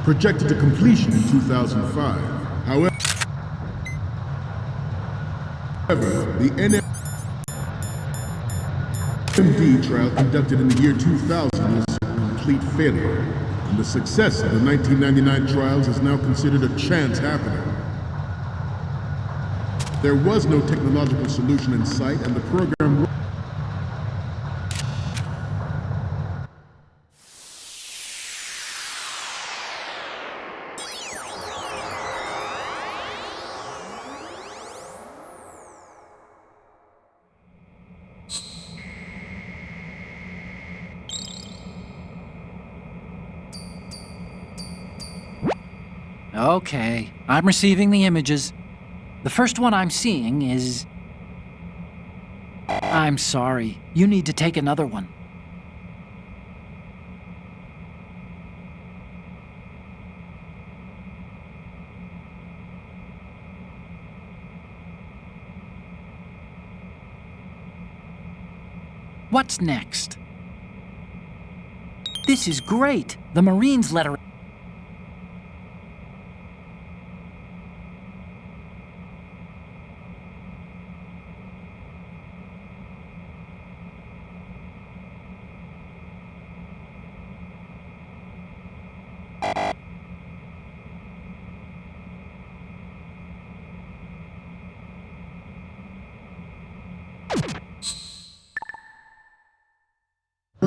projected to completion in 2005. However, the NMD trial conducted in the year 2000 was a complete failure, and the success of the 1999 trials is now considered a chance happening. There was no technological solution in sight, and the program Okay, I'm receiving the images. The first one I'm seeing is... I'm sorry. You need to take another one. What's next? This is great. The Marines let her...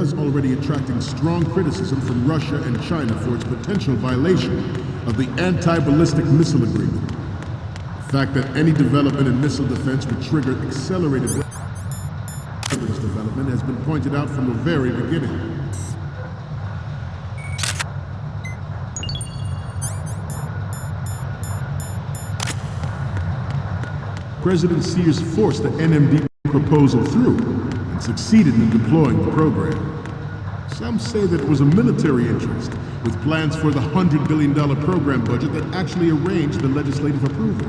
was already attracting strong criticism from Russia and China for its potential violation of the Anti-Ballistic Missile Agreement. The fact that any development in missile defense would trigger accelerated weapons development has been pointed out from the very beginning. President Sears forced the NMD proposal through and succeeded in deploying the program. Some say that it was a military interest, with plans for the $100 billion program budget that actually arranged the legislative approval.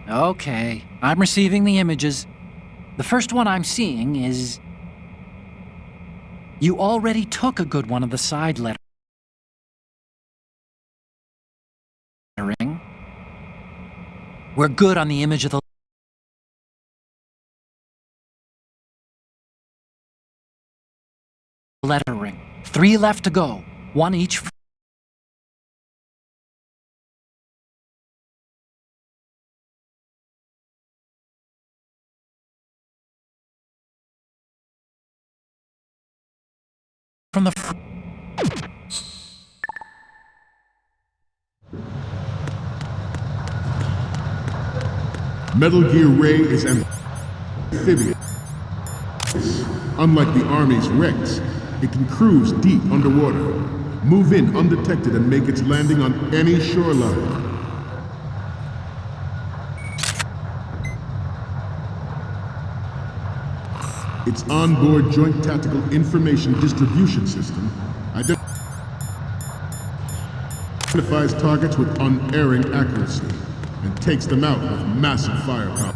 Okay, I'm receiving the images. The first one I'm seeing is... You already took a good one of the side lettering. We're good on the image of the lettering. 3 left to go, 1 each. From the Metal Gear Ray is amphibious. Unlike the Army's Rex, it can cruise deep underwater, move in undetected, and make its landing on any shoreline. Its onboard Joint Tactical Information Distribution System identifies targets with unerring accuracy and takes them out with massive firepower.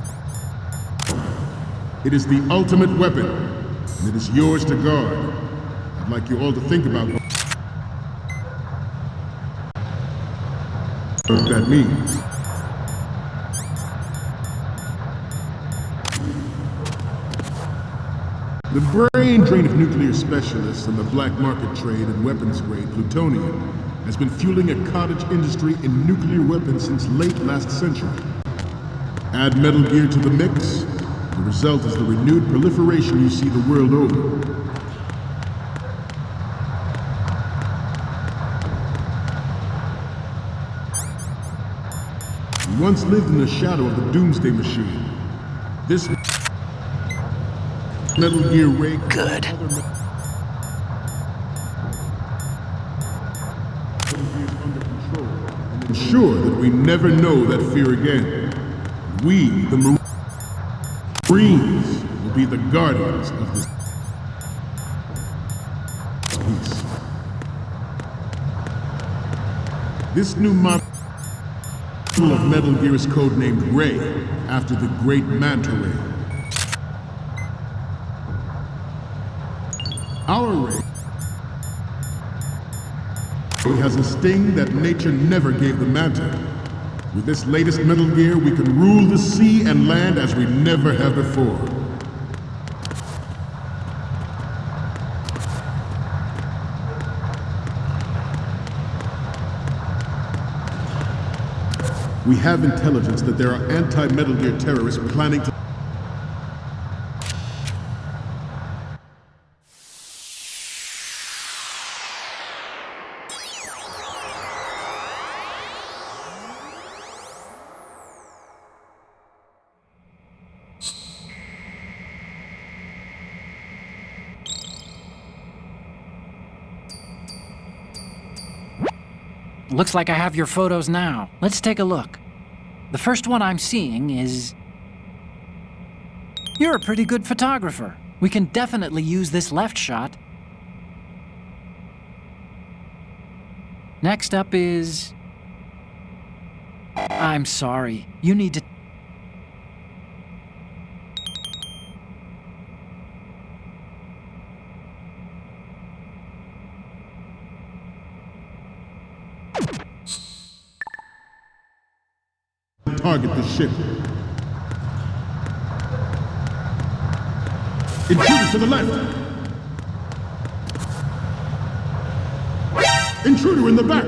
It is the ultimate weapon, and it is yours to guard. I'd like you all to think about what that means. The brain drain of nuclear specialists and the black market trade in weapons-grade plutonium has been fueling a cottage industry in nuclear weapons since late last century. Add Metal Gear to the mix, the result is the renewed proliferation you see the world over. We once lived in the shadow of the Doomsday Machine. This Metal Gear Ray... Good. Ensure that we never know that fear again. We, the Marines, will be the guardians of this peace. This new model of Metal Gear is codenamed Ray, after the great Manta Ray. Our Ray has a sting that nature never gave the Manta. With this latest Metal Gear, we can rule the sea and land as we never have before. We have intelligence that there are anti-Metal Gear terrorists planning to... Looks like I have your photos now. Let's take a look. The first one I'm seeing is... You're a pretty good photographer. We can definitely use this left shot. Next up is... I'm sorry. You need to... target the ship. Intruder to the left! Intruder in the back!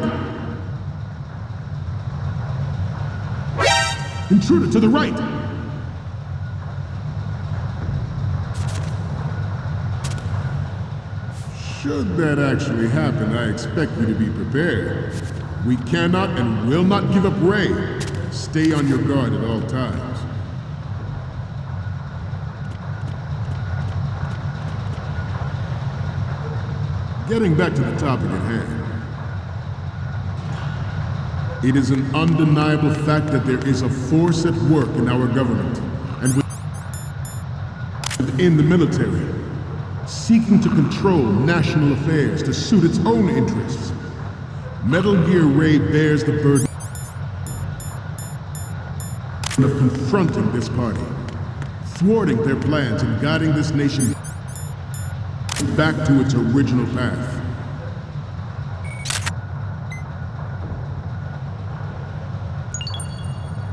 Intruder to the right! Should that actually happen, I expect you to be prepared. We cannot and will not give up Ray. Stay on your guard at all times. Getting back to the topic at hand. It is an undeniable fact that there is a force at work in our government and within the military, seeking to control national affairs to suit its own interests. Metal Gear Ray bears the burden of confronting this party, thwarting their plans and guiding this nation back to its original path.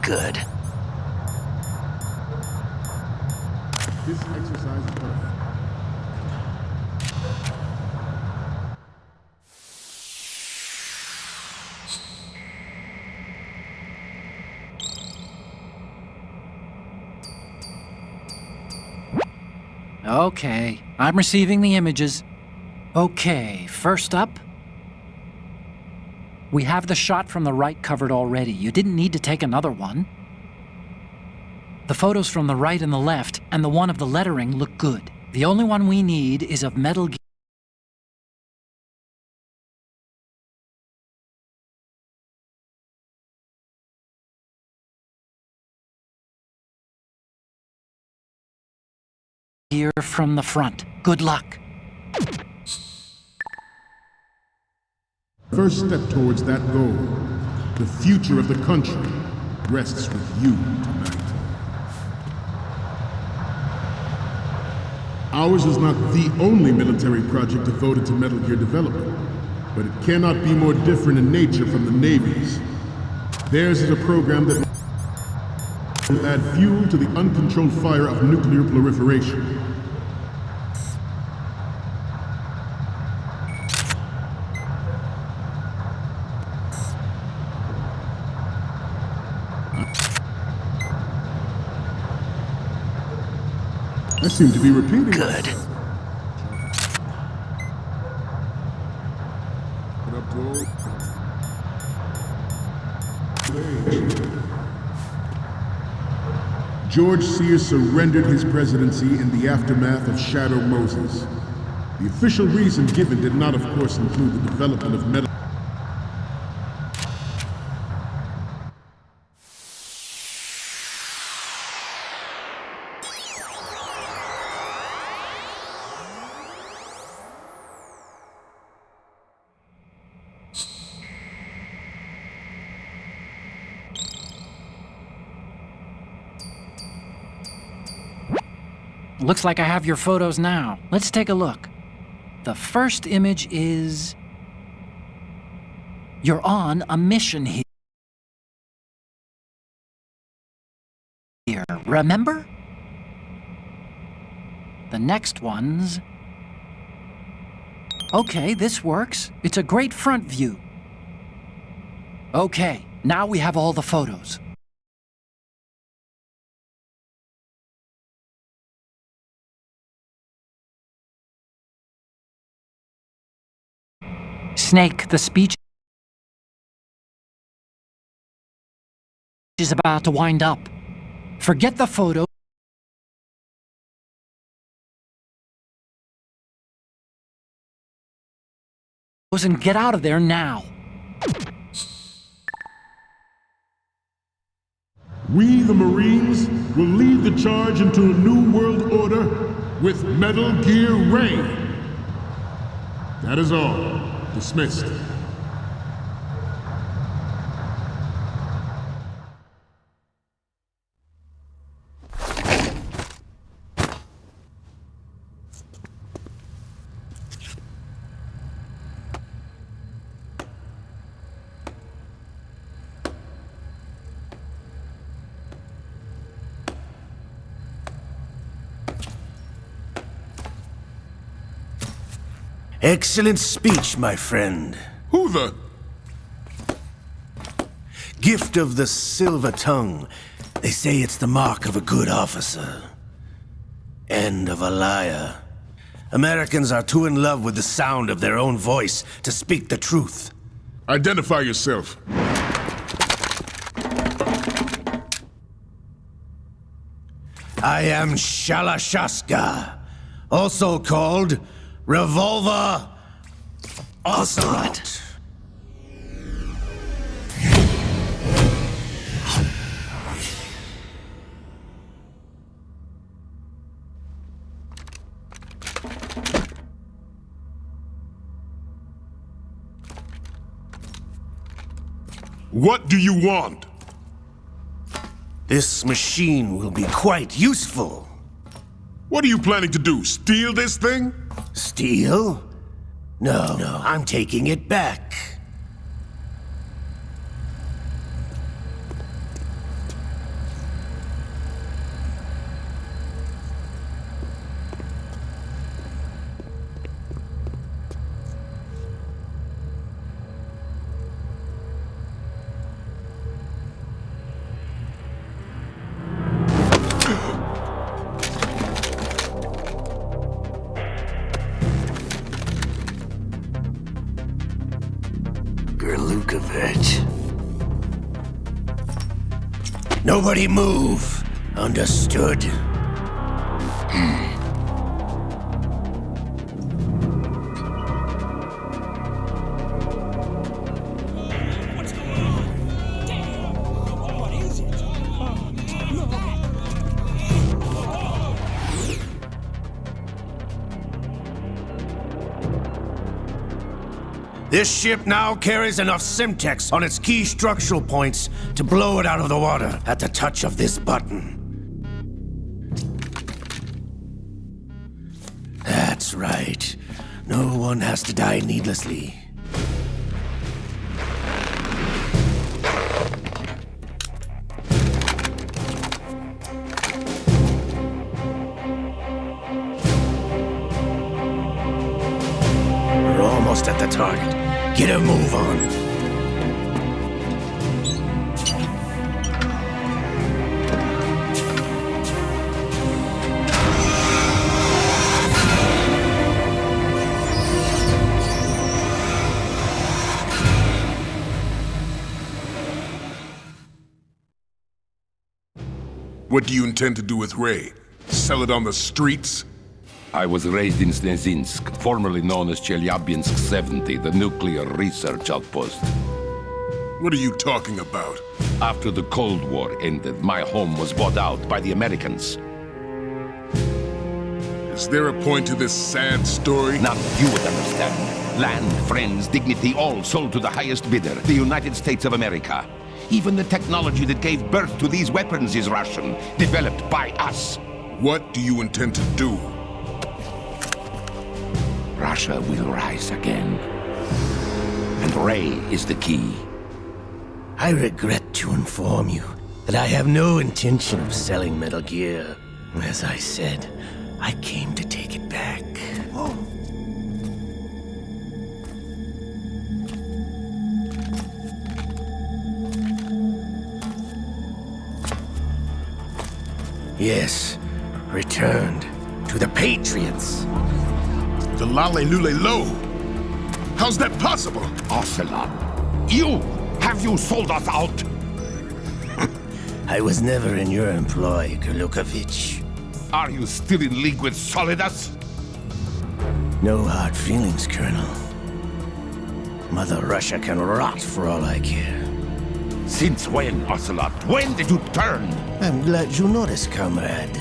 Good. This exercise is perfect. Okay, I'm receiving the images. Okay, first up, we have the shot from the right covered already. You didn't need to take another one. The photos from the right and the left, and the one of the lettering look good. The only one we need is of Metal Gear from the front. Good luck. First step towards that goal, the future of the country, rests with you tonight. Ours is not the only military project devoted to Metal Gear development, but it cannot be more different in nature from the Navy's. Theirs is a program that will add fuel to the uncontrolled fire of nuclear proliferation. I seem to be repeating. Good. Put up gold. George Sears surrendered his presidency in the aftermath of Shadow Moses. The official reason given did not, of course, include the development of metal. Looks like I have your photos now. Let's take a look. The first image is... You're on a mission here. Remember? The next one's... Okay, this works. It's a great front view. Okay, now we have all the photos. Snake, the speech is about to wind up. Forget the photo and get out of there now. We, the Marines, will lead the charge into a new world order with Metal Gear Ray. That is all. Dismissed. Excellent speech, my friend. Who the... Gift of the silver tongue. They say it's the mark of a good officer. End of a liar. Americans are too in love with the sound of their own voice to speak the truth. Identify yourself. I am Shalashaska, also called Revolver Ocelot. What do you want? This machine will be quite useful. What are you planning to do? Steal this thing? Steal? No, I'm taking it back. Nobody move. Understood? This ship now carries enough Simtex on its key structural points to blow it out of the water at the touch of this button. That's right. No one has to die needlessly. We're almost at the target. Get a move on. What do you intend to do with Ray? Sell it on the streets? I was raised in Snezinsk, formerly known as Chelyabinsk 70, the nuclear research outpost. What are you talking about? After the Cold War ended, my home was bought out by the Americans. Is there a point to this sad story? None you would understand. Land, friends, dignity, all sold to the highest bidder, the United States of America. Even the technology that gave birth to these weapons is Russian, developed by us. What do you intend to do? Russia will rise again. And Ray is the key. I regret to inform you that I have no intention of selling Metal Gear. As I said, I came to take it back. Yes, returned to the Patriots. The Lale Lule Lo? How's that possible? Ocelot, have you sold us out? I was never in your employ, Kurlukovich. Are you still in league with Solidus? No hard feelings, Colonel. Mother Russia can rot for all I care. Since when, Ocelot? When did you turn? I'm glad you noticed, comrade.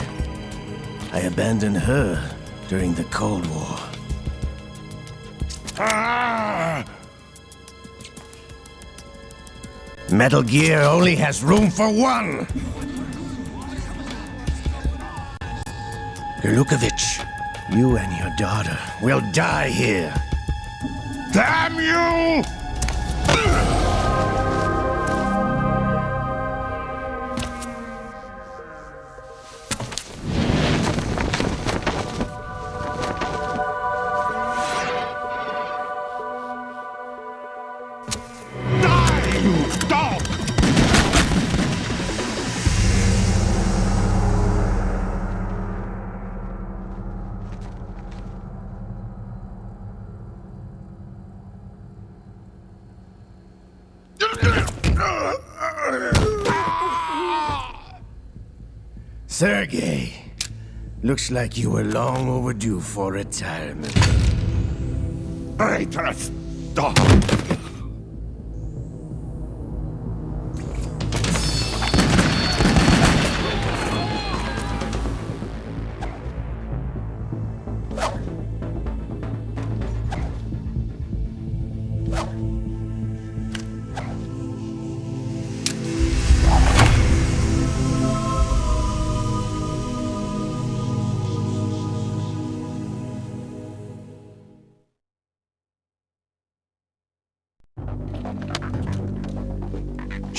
I abandoned her during the Cold War. Metal Gear only has room for one! Kurlukovich, you and your daughter will die here. Damn you! Sergei, looks like you were long overdue for retirement. Traitors! Stop!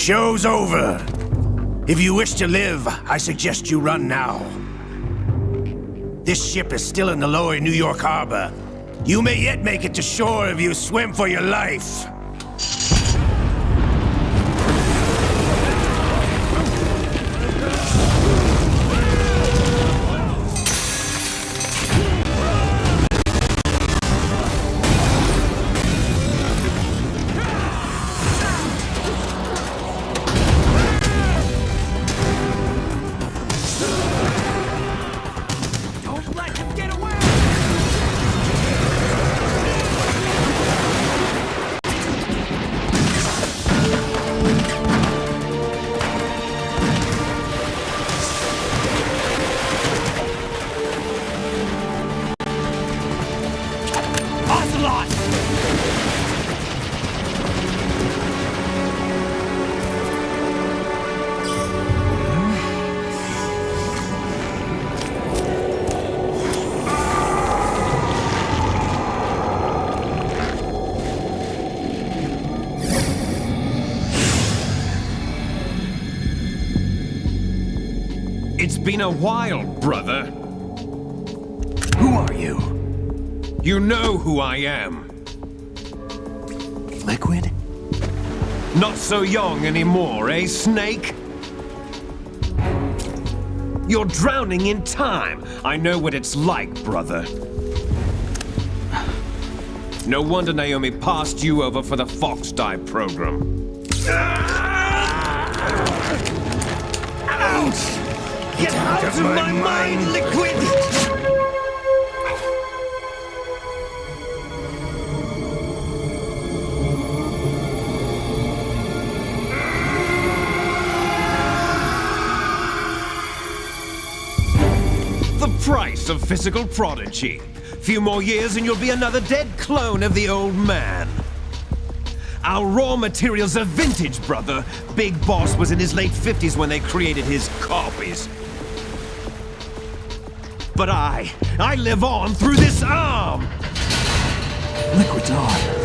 Show's over. If you wish to live, I suggest you run now. This ship is still in the lower New York harbor. You may yet make it to shore if you swim for your life. It's been a while, brother. Who are you? You know who I am. Liquid? Not so young anymore, eh, Snake? You're drowning in time. I know what it's like, brother. No wonder Naomi passed you over for the Fox Die program. Ouch! Get out of my mind, Liquid! The price of physical prodigy. Few more years and you'll be another dead clone of the old man. Our raw materials are vintage, brother. Big Boss was in his late 50s when they created his copies. But I live on through this arm! Liquid's on.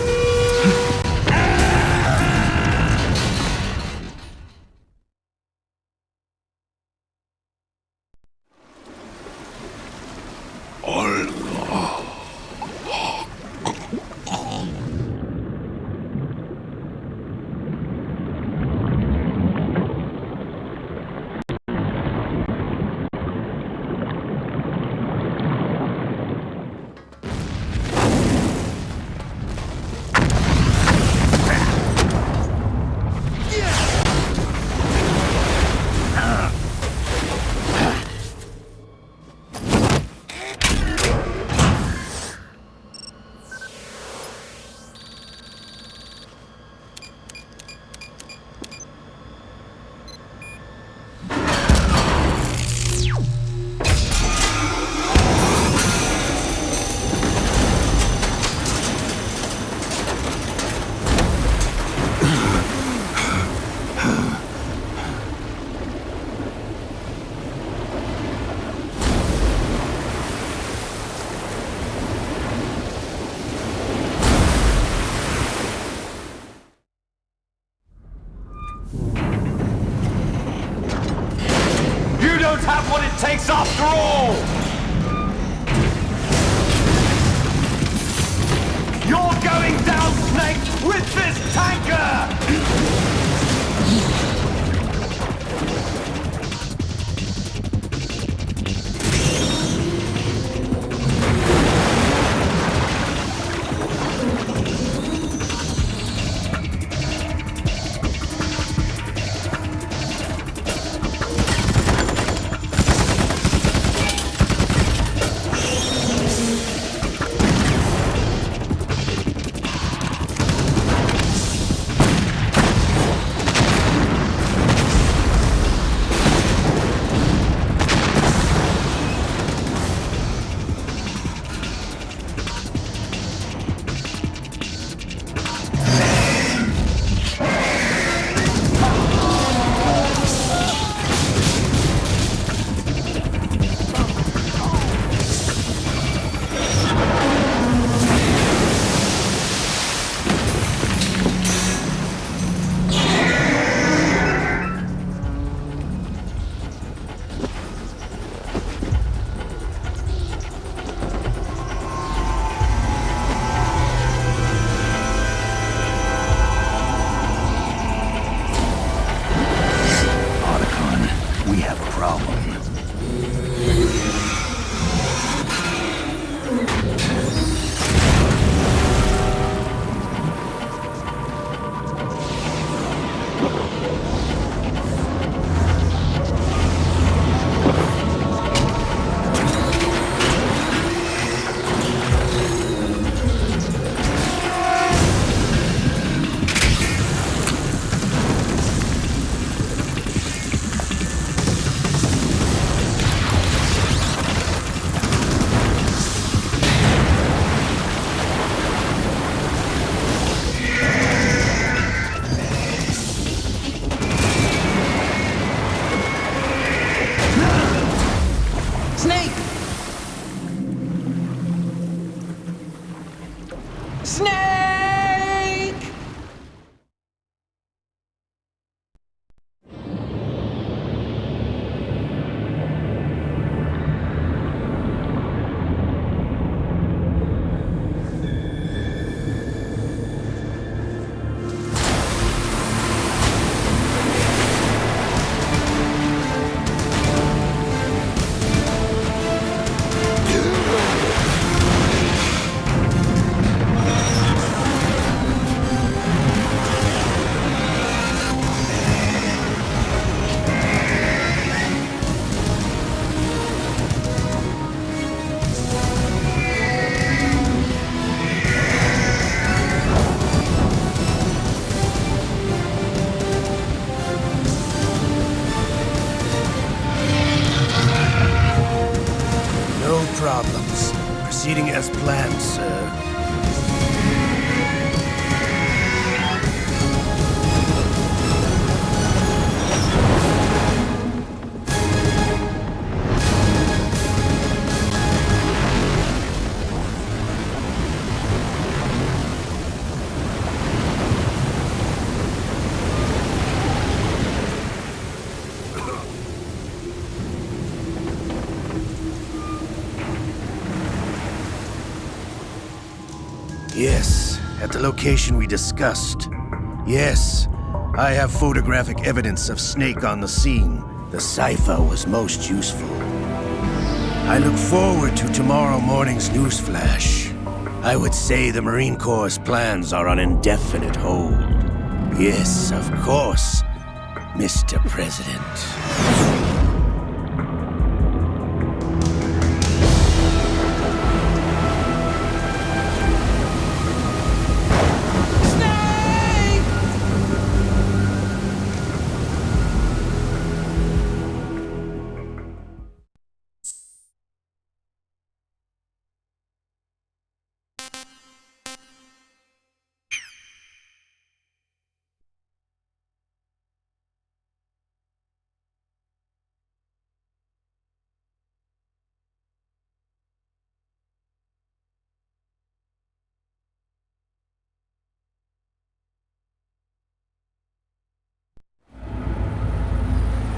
Have what it takes after all! You're going down, Snake, with this tanker! problem. Problems. Proceeding as planned, sir. Yes, at the location we discussed. Yes, I have photographic evidence of Snake on the scene. The cipher was most useful. I look forward to tomorrow morning's newsflash. I would say the Marine Corps' plans are on indefinite hold. Yes, of course, Mr. President.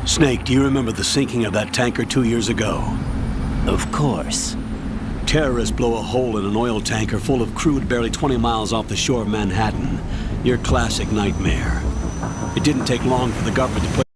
Snake, do you remember the sinking of that tanker 2 years ago? Of course. Terrorists blow a hole in an oil tanker full of crude barely 20 miles off the shore of Manhattan. Your classic nightmare. It didn't take long for the government to put